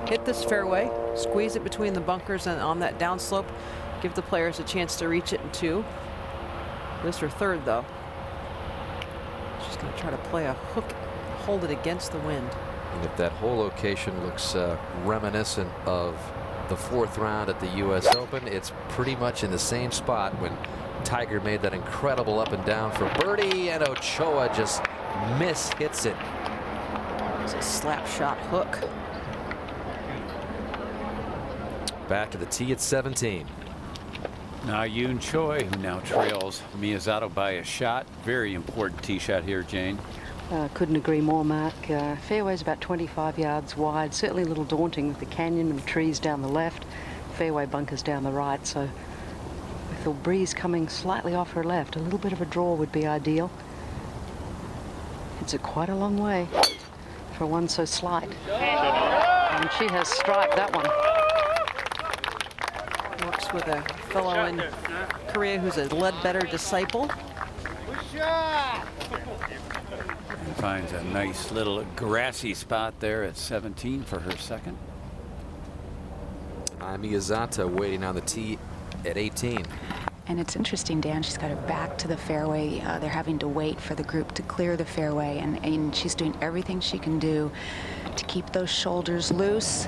hit this fairway, squeeze it between the bunkers and on that downslope, give the players a chance to reach it in 2. This her third, though. She's going to try to play a hook, hold it against the wind. And if that hole location looks reminiscent of the 4th round at the U.S. Open, it's pretty much in the same spot when Tiger made that incredible up and down for birdie, and Ochoa just hits it. It's a slap shot hook. Back to the tee at 17. Na Yoon Choi, who now trails Miyazato by a shot. Very important tee shot here, Jane. Couldn't agree more, Mark. Fairway's about 25 yards wide, certainly a little daunting with the canyon and the trees down the left, fairway bunkers down the right, so with the breeze coming slightly off her left, a little bit of a draw would be ideal. It's quite a long way for one so slight. And she has striped that one. Works with a fellow in Korea who's a Ledbetter disciple. Finds a nice little grassy spot there at 17 for her second. Miyazato waiting on the tee at 18. And it's interesting, Dan, she's got her back to the fairway. They're having to wait for the group to clear the fairway, and she's doing everything she can do to keep those shoulders loose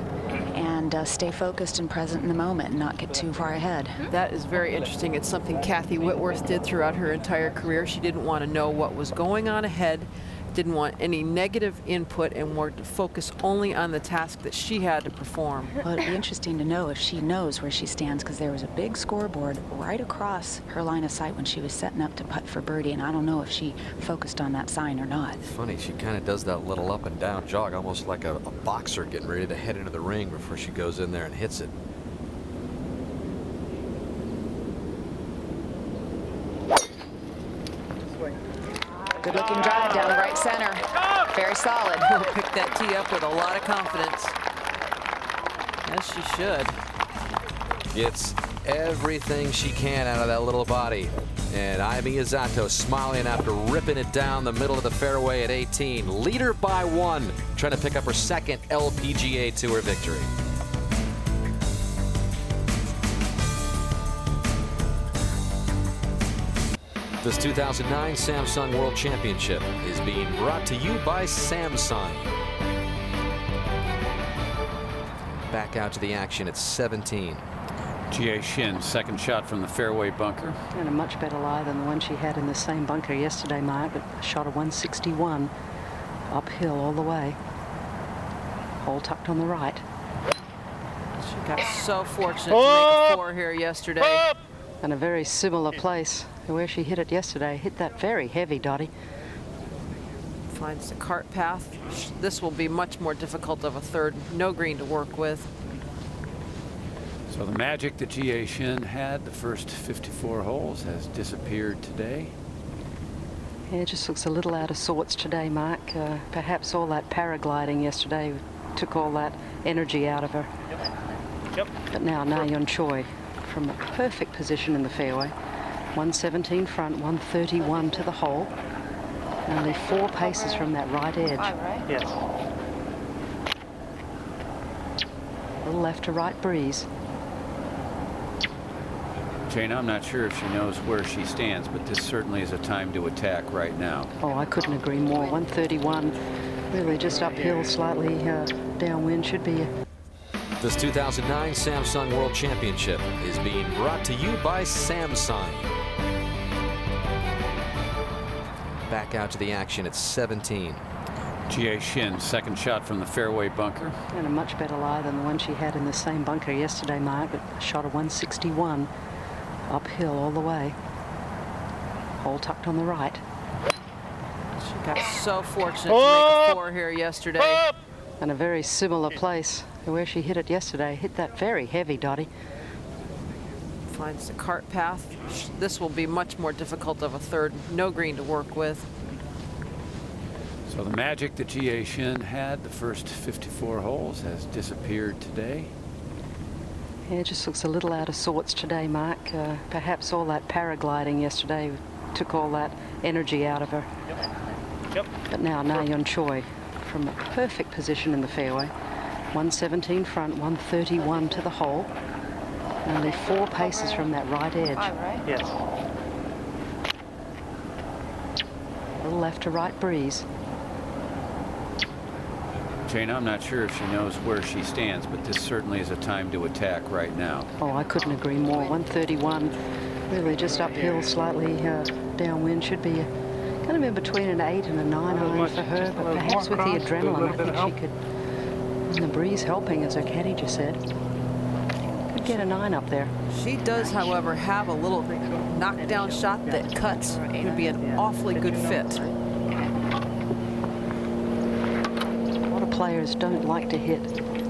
and stay focused and present in the moment and not get too far ahead. That is very interesting. It's something Kathy Whitworth did throughout her entire career. She didn't want to know what was going on ahead, didn't want any negative input, and wanted to focus only on the task that she had to perform. Well, it'd be interesting to know if she knows where she stands, because there was a big scoreboard right across her line of sight when she was setting up to putt for birdie, and I don't know if she focused on that sign or not. Funny, she kind of does that little up and down jog, almost like a boxer getting ready to head into the ring before she goes in there and hits it. Good looking drive down the right center. Very solid. Picked that tee up with a lot of confidence. Yes, she should. Gets everything she can out of that little body. And Miyazato smiling after ripping it down the middle of the fairway at 18. Leader by 1, trying to pick up her second LPGA Tour victory. This 2009 Samsung World Championship is being brought to you by Samsung. Back out to the action at 17. Jie Shin, second shot from the fairway bunker. And a much better lie than the one she had in the same bunker yesterday, Mark, but a shot of 161 uphill all the way. Hole tucked on the right. She got so fortunate to make a 4 here yesterday. And a very similar place to where she hit it yesterday. Hit that very heavy, Dottie. Finds the cart path. This will be much more difficult of a third. No green to work with. So the magic that Jie Shin had the first 54 holes has disappeared today. Yeah, it just looks a little out of sorts today, Mark. Perhaps all that paragliding yesterday took all that energy out of her. Yep. But now Na Yoon Choi from a perfect position in the fairway. 117 front, 131 to the hole. Only 4 paces from that right edge. Yes. A little left to right breeze. Jane, I'm not sure if she knows where she stands, but this certainly is a time to attack right now. Oh, I couldn't agree more. 131, really just uphill, slightly downwind. Should be. This 2009 Samsung World Championship is being brought to you by Samsung. Back out to the action at 17. Jie Shin, second shot from the fairway bunker. And a much better lie than the one she had in the same bunker yesterday, Mark. A shot of 161, uphill all the way. Hole tucked on the right. She got so fortunate to make a 4 here yesterday. And a very similar place to where she hit it yesterday. Hit that very heavy, Dottie. Finds the cart path. This will be much more difficult of a third. No green to work with. So the magic that Jie Shin had the first 54 holes has disappeared today. Yeah, it just looks a little out of sorts today, Mark. Perhaps all that paragliding yesterday took all that energy out of her. Yep. But now Na-Yeon Choi from a perfect position in the fairway. 117 front, 131 to the hole. Only 4 paces from that right edge. Yes. A little left to right breeze. Jane, I'm not sure if she knows where she stands, but this certainly is a time to attack right now. Oh, I couldn't agree more. 131, really just uphill, slightly downwind. Should be kind of in between an 8 and a 9 iron for her, but perhaps with the adrenaline, I think she could, and the breeze helping, as her caddy just said, could get a 9 up there. She does, however, have a little knockdown shot that cuts. It would be an awfully good fit. Players don't like to hit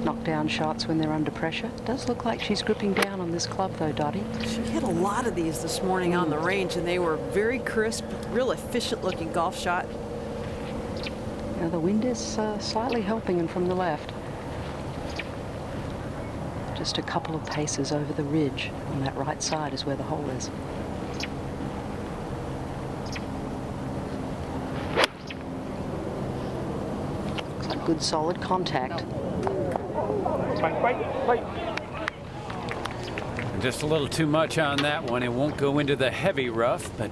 knockdown shots when they're under pressure. It does look like she's gripping down on this club though, Dottie. She hit a lot of these this morning on the range, and they were very crisp, real efficient looking golf shot. Now the wind is slightly helping and from the left. Just a couple of paces over the ridge on that right side is where the hole is. Good solid contact. Wait. Just a little too much on that one. It won't go into the heavy rough, but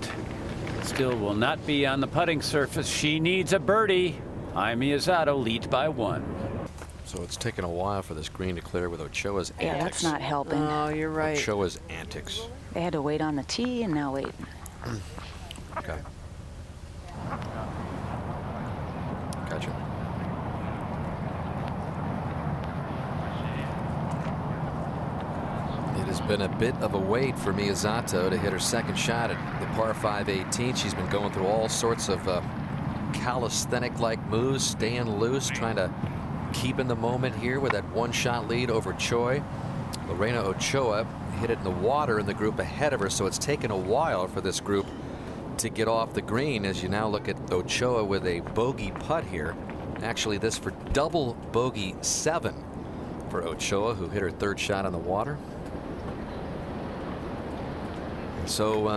still will not be on the putting surface. She needs a birdie. Miyazato leads by 1. So it's taken a while for this green to clear with Ochoa's antics. Yeah, that's not helping. Oh, you're right. Ochoa's antics. They had to wait on the tee and now wait. Okay. Gotcha. It has been a bit of a wait for Miyazato to hit her second shot at the par 5 18. She's been going through all sorts of calisthenic-like moves, staying loose, trying to keep in the moment here with that 1-shot lead over Choy. Lorena Ochoa hit it in the water in the group ahead of her, so it's taken a while for this group to get off the green as you now look at Ochoa with a bogey putt here. Actually, this for double bogey 7 for Ochoa, who hit her 3rd shot on the water. So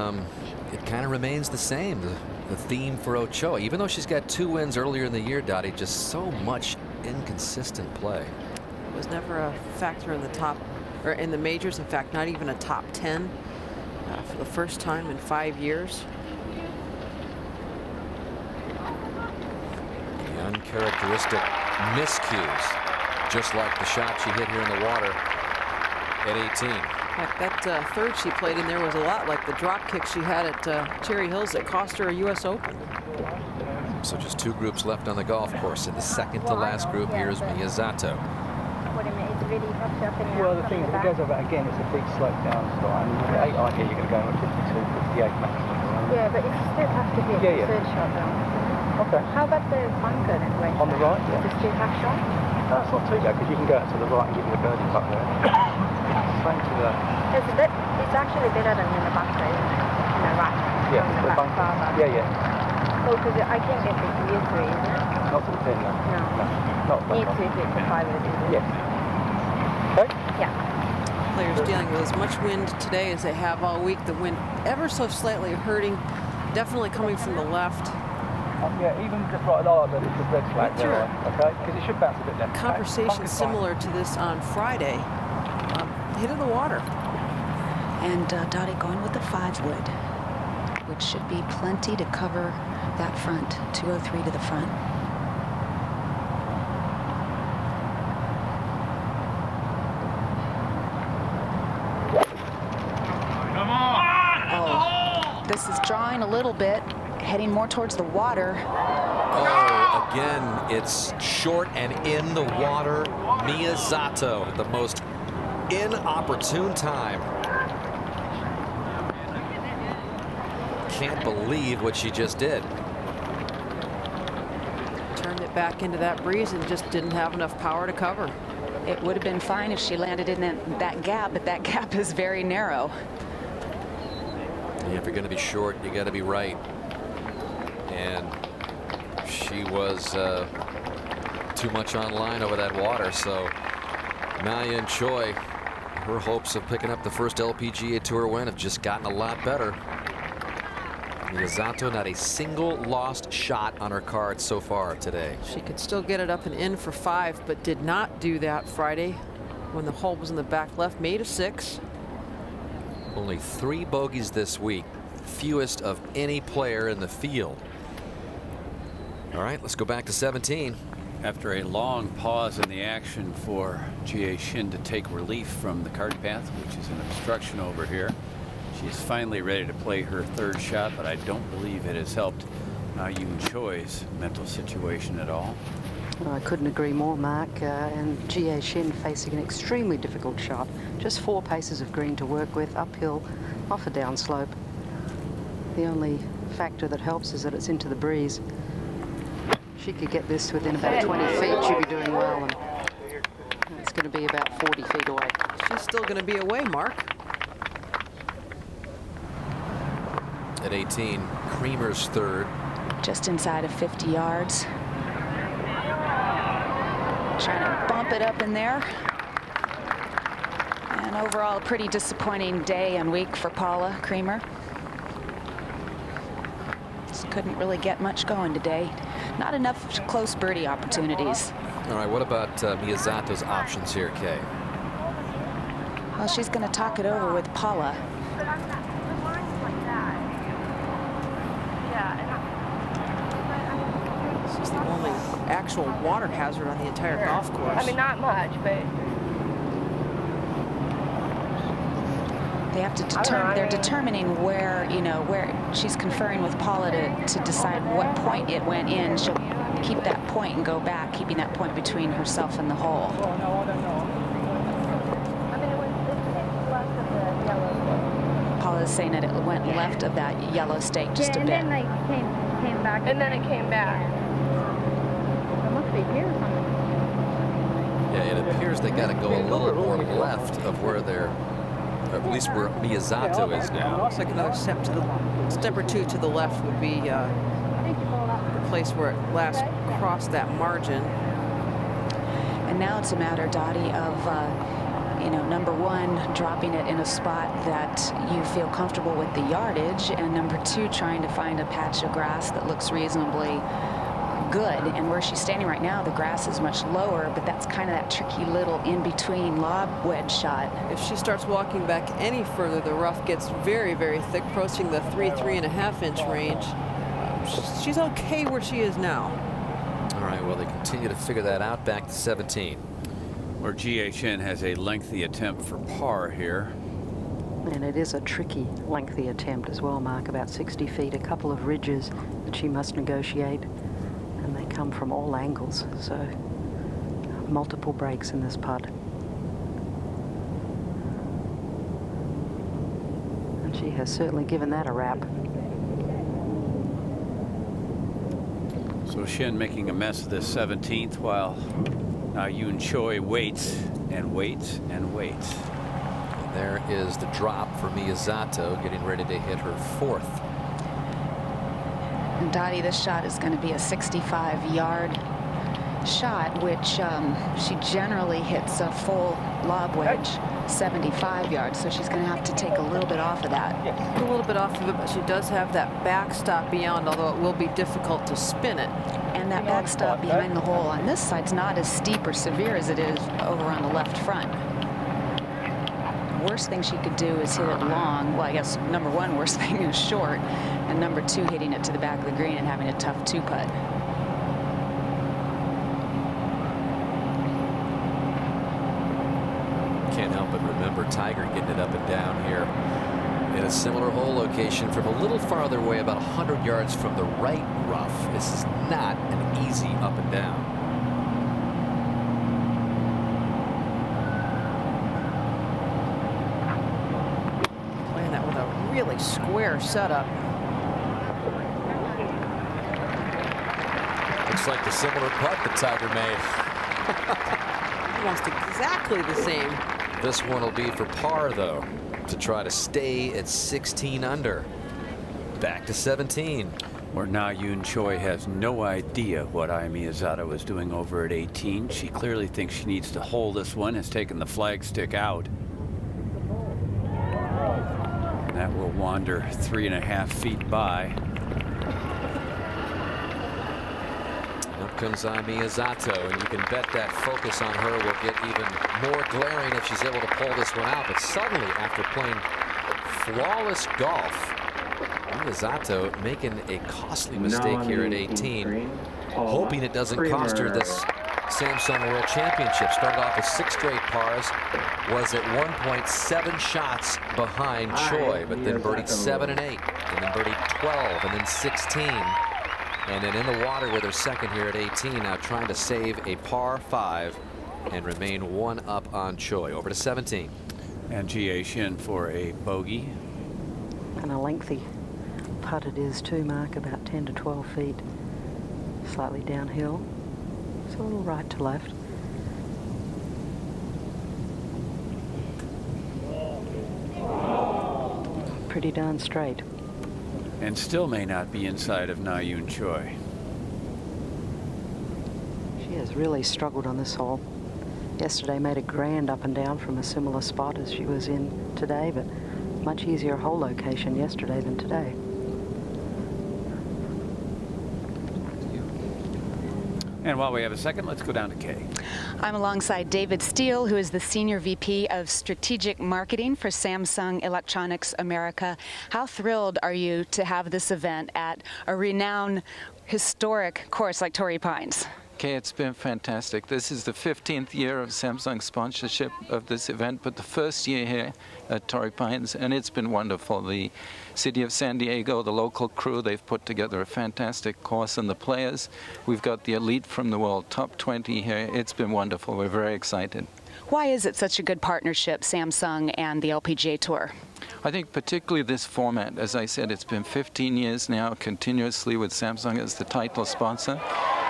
it kind of remains the same, the theme for Ochoa, even though she's got 2 wins earlier in the year, Dottie, just so much inconsistent play. It was never a factor in the top, or in the majors. In fact, not even a top 10 for the first time in 5 years. The uncharacteristic miscues, just like the shot she hit here in the water at 18. Heck, that 3rd she played in there was a lot like the drop kick she had at Cherry Hills that cost her a U.S. Open. So just 2 groups left on the golf course. In the second to last group, here's Miyazato. Well, the thing is, if it goes over again, it's a big slope down. So I mean, with 8 iron here, you're going to go on 52, 58 maximum. Yeah, but you still have to hit the 3rd shot down. Okay. How about the bunker then? Right on the right? Yeah. Does it still have shot? No, it's not too bad because you can go out to the right and give you a birdie putt there. Same to the. It's actually better than in the bunker, isn't it? In the right. Yeah, the bunker. Yeah. Oh, because I can get the year 3, isn't it? Not to the 10, no. No. Not Need to hit the 5 with it. Yes. Okay. Yeah. Players dealing with as much wind today as they have all week. The wind ever so slightly hurting, definitely coming from the left. Yeah, even just right like the red flag there, right, okay? Because it should bounce a bit left. Conversation similar to this on Friday. Hit in the water. And Dottie going with the 5 wood, which should be plenty to cover that front. 203 to the front. Oh, this is drawing a little bit, heading more towards the water. Oh, again, it's short and in the water. Miyazato, the most inopportune time. Can't believe what she just did. Turned it back into that breeze and just didn't have enough power to cover. It would have been fine if she landed in that gap, but that gap is very narrow. If you're going to be short, you got to be right. And she was too much on line over that water. So Maya and Choy, her hopes of picking up the first LPGA Tour win have just gotten a lot better. Miyazato not a single lost shot on her card so far today. She could still get it up and in for 5, but did not do that Friday when the hole was in the back left. Made a 6. Only 3 bogeys this week, fewest of any player in the field. All right, let's go back to 17. After a long pause in the action for Jie Shin to take relief from the cart path, which is an obstruction over here, she's finally ready to play her 3rd shot, but I don't believe it has helped Yoon Choi's mental situation at all. I couldn't agree more, Mark. And Jie Shin facing an extremely difficult shot. Just 4 paces of green to work with, uphill, off a downslope. The only factor that helps is that it's into the breeze. She could get this within about 20 feet, she'd be doing well, and it's going to be about 40 feet away. She's still going to be away, Mark. At 18, Creamer's 3rd. Just inside of 50 yards. Trying to bump it up in there. And overall, a pretty disappointing day and week for Paula Creamer. Just couldn't really get much going today. Not enough close birdie opportunities. All right, what about Miyazato's options here, Kay? Well, she's going to talk it over with Paula. This is the only actual water hazard on the entire golf course. I mean, not much, but They have to determine. They're determining where, you know, where she's conferring with Paula to decide what point it went in. She'll keep that point and go back, keeping that point between herself and the hole. I mean, it went left of the yellow. Paula's saying that it went left of that yellow stake just a bit. And then like came back. And then it came back. It must be here or something. Yeah, it appears they got to go a little more left of where they're, or at least where Miyazato is now. Looks like another step or 2 to the left would be the place where it last crossed that margin. And now it's a matter, Dottie, of you know, number 1, dropping it in a spot that you feel comfortable with the yardage, and number 2, trying to find a patch of grass that looks reasonably good. And where she's standing right now, the grass is much lower, but that's kind of that tricky little in-between lob wedge shot. If she starts walking back any further, the rough gets very, very thick, approaching the 3.5 inch range. She's okay where she is now. All right, well, they continue to figure that out. Back to 17. Where Jie Shin has a lengthy attempt for par here. And it is a tricky, lengthy attempt as well, Mark. About 60 feet, a couple of ridges that she must negotiate. And they come from all angles, so multiple breaks in this putt. And she has certainly given that a wrap. So Shin making a mess of this 17th, while Yoon Choy waits and waits and waits. And there is the drop for Miyazato, getting ready to hit her 4th. And Dottie, this shot is going to be a 65-yard shot, which she generally hits a full lob wedge, 75 yards, so she's going to have to take a little bit off of that. A little bit off of it, but she does have that backstop beyond, although it will be difficult to spin it. And that backstop behind the hole on this side's not as steep or severe as it is over on the left front. Worst thing she could do is hit it long. Well, I guess number one worst thing is short, and number two hitting it to the back of the green and having a tough two-putt. Can't help but remember Tiger getting it up and down here in a similar hole location from a little farther away, about 100 yards from the right rough. This is not an easy up and down. Playing that with a really square setup. Looks like the similar putt that Tiger made. Almost exactly the same. This one will be for par, though, to try to stay at 16 under. Back to 17. Where Na Yoon Choi has no idea what Miyazato is doing over at 18. She clearly thinks she needs to hold this one, has taken the flagstick out. That will wander 3.5 feet by. Up comes Miyazato, and you can bet that focus on her will get even more glaring if she's able to pull this one out. But suddenly, after playing flawless golf, Miyazato making a costly mistake here at 18, hoping it doesn't cost her this Samsung World Championship. Started off with 6 straight pars, was at one point 7 shots behind Choy, but then birdied 7 and 8, and then birdied 12, and then 16. And then in the water with her second here at 18, now trying to save a par 5 and remain 1 up on Choy. Over to 17. And Jie Shin for a bogey. And a lengthy putt it is too, Mark, about 10 to 12 feet. Slightly downhill. It's a little right to left. Pretty darn straight. And still may not be inside of Na Yoon Choi. She has really struggled on this hole. Yesterday made a grand up and down from a similar spot as she was in today, but much easier hole location yesterday than today. And while we have a second, let's go down to Kay. I'm alongside David Steele, who is the Senior VP of Strategic Marketing for Samsung Electronics America. How thrilled are you to have this event at a renowned historic course like Torrey Pines? Okay, it's been fantastic. This is the 15th year of Samsung sponsorship of this event, but the first year here at Torrey Pines, and it's been wonderful. The city of San Diego, the local crew, they've put together a fantastic course, and the players, we've got the elite from the world, top 20 here. It's been wonderful. We're very excited. Why is it such a good partnership, Samsung and the LPGA Tour? I think particularly this format. As I said, it's been 15 years now continuously with Samsung as the title sponsor.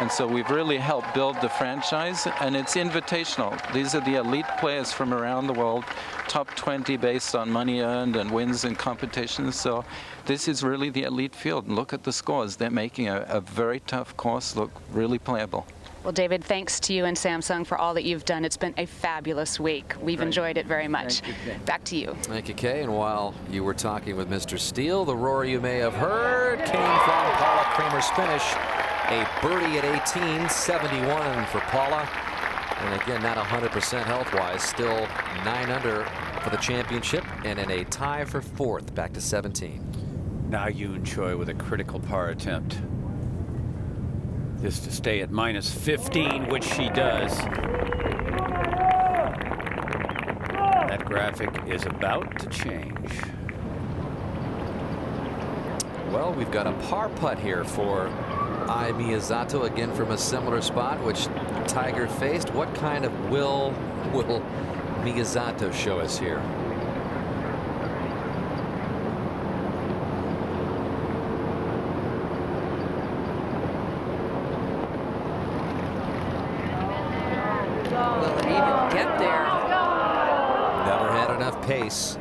And so we've really helped build the franchise, and it's invitational. These are the elite players from around the world, top 20 based on money earned and wins in competitions. So this is really the elite field. And look at the scores. They're making a very tough course look really playable. Well, David, thanks to you and Samsung for all that you've done. It's been a fabulous week. We've enjoyed it very much. Back to you. Thank you, Kay. And while you were talking with Mr. Steele, the roar you may have heard came from Paula Kramer's finish. A birdie at 18, 71 for Paula. And again, not 100% health-wise, still 9 under for the championship, and in a tie for 4th, back to 17. Na Yoon Choi with a critical par attempt. This to stay at -15, which she does. That graphic is about to change. Well, we've got a par putt here for Miyazato, again from a similar spot, which Tiger faced. What kind of will Miyazato show us here? Will it even get there? Never had enough pace.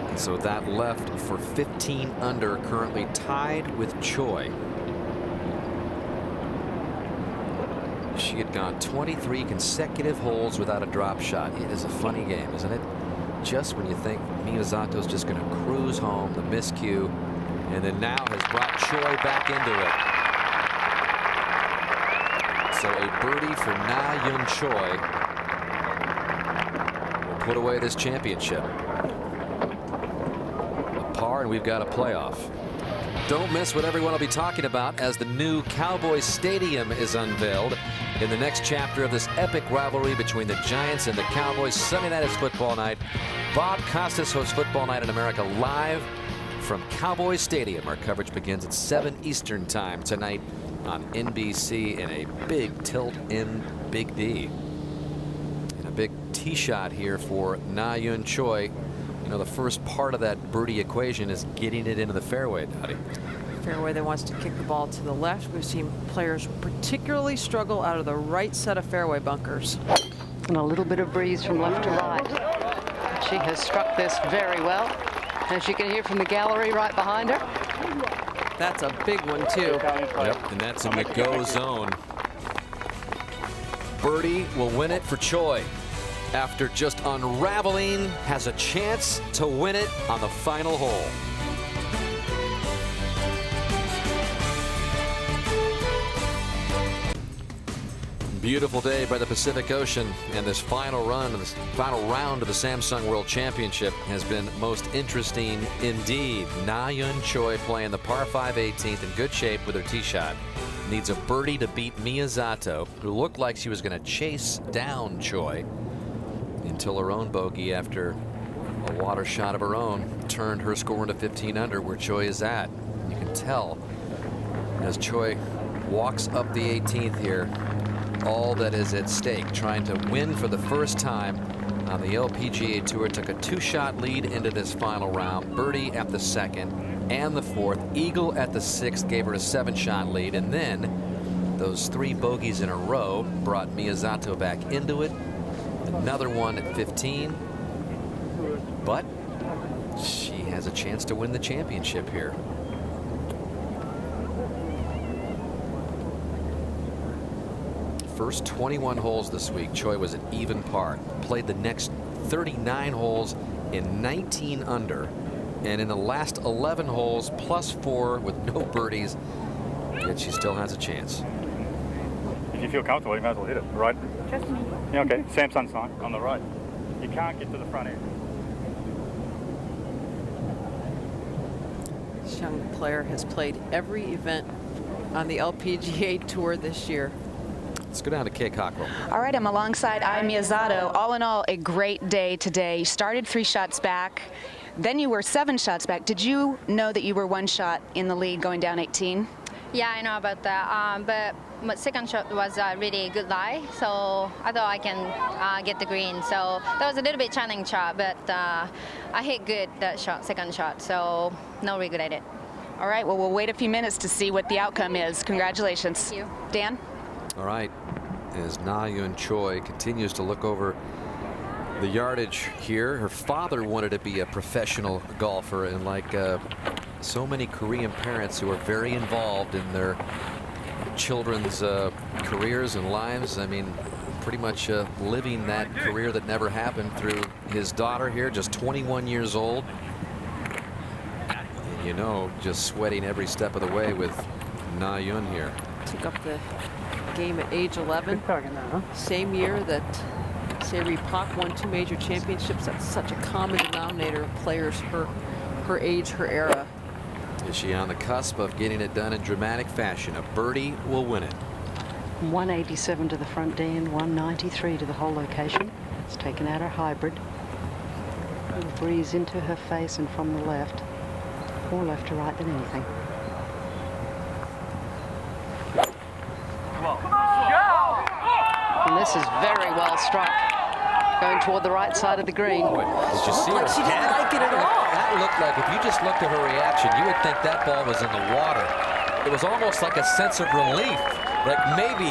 And so that left for 15 under, currently tied with Choy. She had gone 23 consecutive holes without a drop shot. It is a funny game, isn't it? Just when you think Miyazato's just going to cruise home, the miscue, and then now has brought Choy back into it. So a birdie for Na Yun Choy will put away this championship. A par, and we've got a playoff. Don't miss what everyone will be talking about as the new Cowboys Stadium is unveiled in the next chapter of this epic rivalry between the Giants and the Cowboys. Sunday night is football night. Bob Costas hosts Football Night in America live from Cowboys Stadium. Our coverage begins at 7 Eastern time tonight on NBC in a big tilt in Big D. And a big tee shot here for Na Yun Choy. You know, the first part of that birdie equation is getting it into the fairway, Dottie. Fairway that wants to kick the ball to the left. We've seen players particularly struggle out of the right set of fairway bunkers. And a little bit of breeze from left to right. She has struck this very well, as you can hear from the gallery right behind her. That's a big one, too. Yep, and that's in the go zone. Birdie will win it for Choy. After just unraveling, has a chance to win it on the final hole. Beautiful day by the Pacific Ocean, and this final round of the Samsung World Championship has been most interesting indeed. Na Yun Choy playing the par 5 18th in good shape with her tee shot. Needs a birdie to beat Miyazato, who looked like she was going to chase down Choy until her own bogey, after a water shot of her own, turned her score into 15 under where Choy is at. You can tell as Choy walks up the 18th here, all that is at stake, trying to win for the first time on the LPGA Tour. Took a 2-shot lead into this final round. Birdie at the second and the fourth. Eagle at the sixth gave her a 7-shot lead. And then those 3 bogeys in a row brought Miyazato back into it. Another one at 15. But she has a chance to win the championship here. First 21 holes this week, Choy was at even par. Played the next 39 holes in 19 under. And in the last 11 holes, +4 with no birdies, yet she still has a chance. If you feel comfortable, you might as well hit it, right? Trust me. Yeah, okay. Samsung's fine on the right. You can't get to the front end. This young player has played every event on the LPGA Tour this year. Let's go down to Kay Cockrell. All right, I'm alongside Miyazato. All in all, a great day today. You started 3 shots back, then you were 7 shots back. Did you know that you were 1 shot in the lead going down 18? Yeah, I know about that. But my second shot was a really good lie, so I thought I can get the green. So that was a little bit challenging shot, but I hit good that shot, second shot, so no regret it. All right, well, we'll wait a few minutes to see what the outcome is. Congratulations. Thank you. Dan? All right, as Na Yun Choy continues to look over the yardage here. Her father wanted to be a professional golfer, and like so many Korean parents who are very involved in their children's careers and lives, I mean, pretty much living that career that never happened through his daughter here, just 21 years old. And you know, just sweating every step of the way with Na Yun here. Took up the game at age 11. Same year that Sae-Ri Pak won 2 major championships. That's such a common denominator of players her age, her era. Is she on the cusp of getting it done in dramatic fashion? A birdie will win it. 187 to the front D and 193 to the hole location. It's taken out her hybrid. A little breeze into her face and from the left. More left to right than anything. And this is very well struck. Going toward the right side of the green. Did you see her? She didn't like it at all. That looked like, if you just looked at her reaction, you would think that ball was in the water. It was almost like a sense of relief. Like, maybe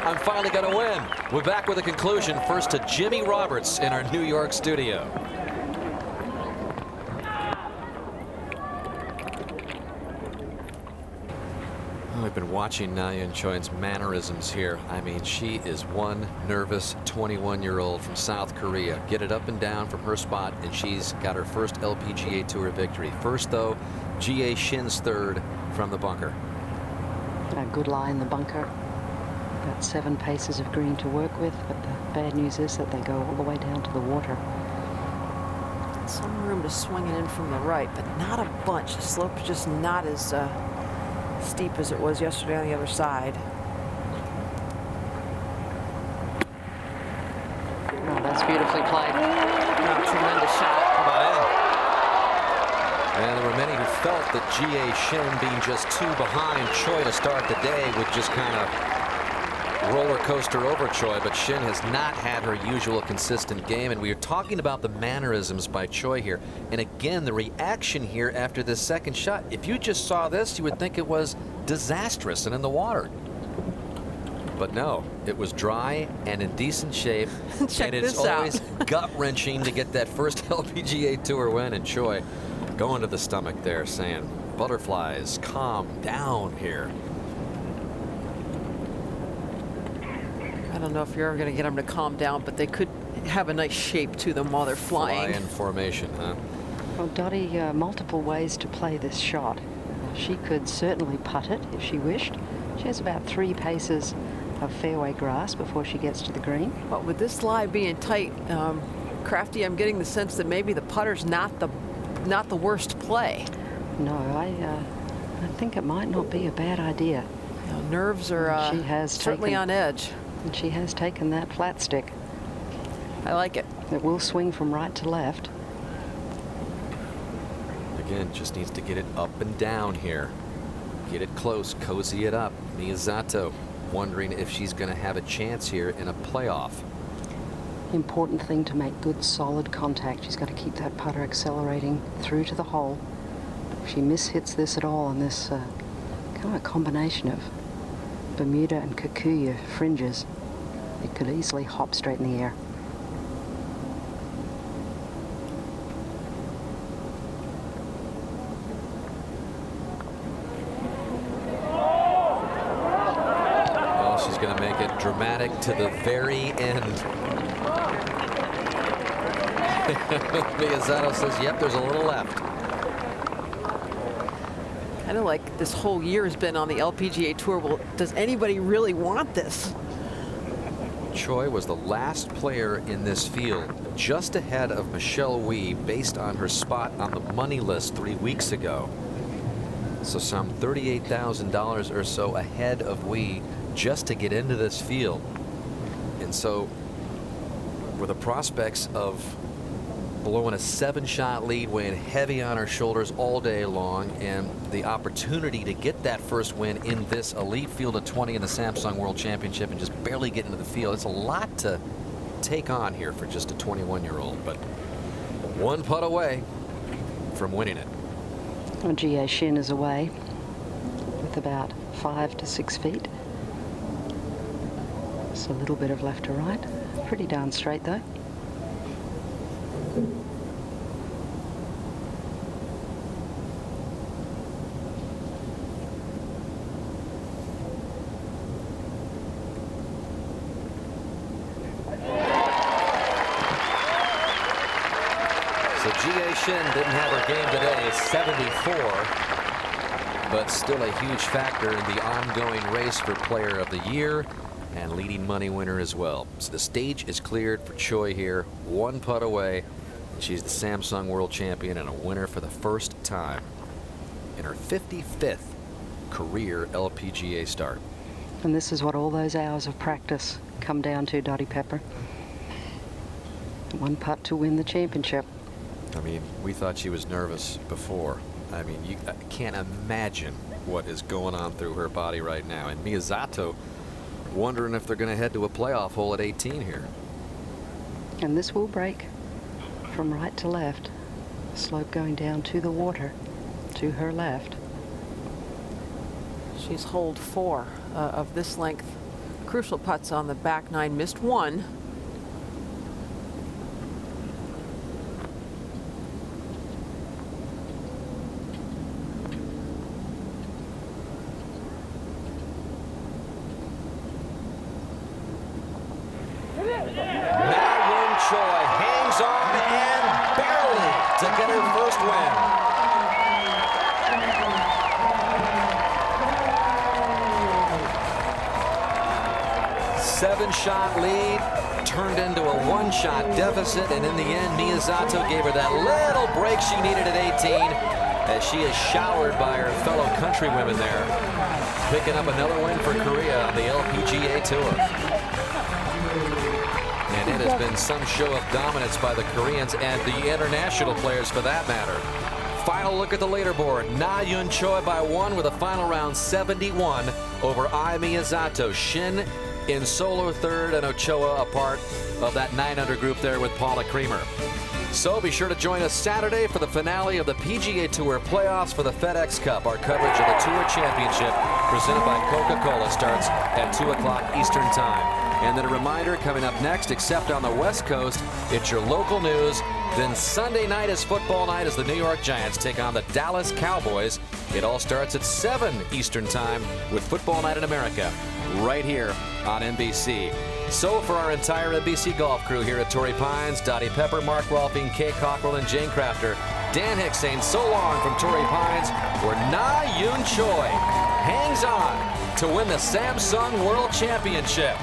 I'm finally going to win. We're back with a conclusion. First to Jimmy Roberts in our New York studio. been watching Na Choy's mannerisms here. I mean, she is one nervous 21-year-old from South Korea. Get it up and down from her spot, and she's got her first LPGA Tour victory. First, though, G.A. Shin's third from the bunker. A good lie in the bunker. About 7 paces of green to work with, but the bad news is that they go all the way down to the water. Some room to swing it in from the right, but not a bunch. The slope's just not as steep as it was yesterday on the other side. Oh, that's beautifully played. Oh, tremendous shot. How about it? And there were many who felt that G.A. Shin being just 2 behind Choy to start the day would just kind of roller coaster over Choy, but Shin has not had her usual consistent game, and we are talking about the mannerisms by Choy here. And again, the reaction here after this second shot, if you just saw this, you would think it was disastrous and in the water. But no, it was dry and in decent shape. Check and it's this out. always gut-wrenching to get that first LPGA Tour win, and Choy going to the stomach there saying, butterflies, calm down here. I don't know if you're ever going to get them to calm down, but they could have a nice shape to them while they're flying. Fly in formation, huh? Well, Dottie, multiple ways to play this shot. She could certainly putt it if she wished. She has about 3 paces of fairway grass before she gets to the green. But with this lie being tight, Crafty, I'm getting the sense that maybe the putter's not the worst play. No, I think it might not be a bad idea. You know, nerves are she has certainly on edge. And she has taken that flat stick. I like it. It will swing from right to left. Again, just needs to get it up and down here. Get it close, cozy it up. Miyazato wondering if she's going to have a chance here in a playoff. Important thing to make good, solid contact. She's got to keep that putter accelerating through to the hole. If she mishits this at all on this kind of a combination of Bermuda and Kikuyu fringes, it could easily hop straight in the air. Well, she's going to make it dramatic to the very end. Miyazato says, yep, there's a little left. Kind of like this whole year has been on the LPGA Tour. Well, does anybody really want this? Choy was the last player in this field, just ahead of Michelle Wie, based on her spot on the money list 3 weeks ago. So some $38,000 or so ahead of Wie just to get into this field. And so with the prospects of blowing a 7-shot lead, weighing heavy on her shoulders all day long, and the opportunity to get that first win in this elite field of 20 in the Samsung World Championship and just barely get into the field. It's a lot to take on here for just a 21-year-old, but 1 putt away from winning it. Well, G.A. Shin is away with about 5 to 6 feet. Just a little bit of left to right. Pretty darn straight though. G.A. Shin didn't have her game today, 74, but still a huge factor in the ongoing race for Player of the Year and leading money winner as well. So the stage is cleared for Choy here, 1 putt away. She's the Samsung World Champion and a winner for the first time in her 55th career LPGA start. And this is what all those hours of practice come down to, Dottie Pepper. 1 putt to win the championship. I mean, we thought she was nervous before. I mean, I can't imagine what is going on through her body right now. And Miyazato wondering if they're going to head to a playoff hole at 18 here. And this will break from right to left. Slope going down to the water to her left. She's holed 4 of this length. Crucial putts on the back 9, missed 1. Choy hangs on and barely to get her first win. Seven-shot lead turned into a one-shot deficit, and in the end, Miyazato gave her that little break she needed at 18 as she is showered by her fellow countrywomen there, picking up another win for Korea on the LPGA Tour. And it has been some show of dominance by the Koreans and the international players for that matter. Final look at the leaderboard. Choy by 1 with a final round 71 over Miyazato. Shin in solo third and Ochoa a part of that 9-under group there with Paula Creamer. So be sure to join us Saturday for the finale of the PGA Tour playoffs for the FedEx Cup. Our coverage of the Tour Championship presented by Coca-Cola starts at 2 o'clock Eastern Time. And then a reminder coming up next, except on the West Coast, it's your local news. Then Sunday night is football night as the New York Giants take on the Dallas Cowboys. It all starts at 7 Eastern Time with Football Night in America right here on NBC. So for our entire NBC golf crew here at Torrey Pines, Dottie Pepper, Mark Rolfing, Kay Cockrell, and Jane Crafter, Dan Hicks saying so long from Torrey Pines, where Choy hangs on to win the Samsung World Championship.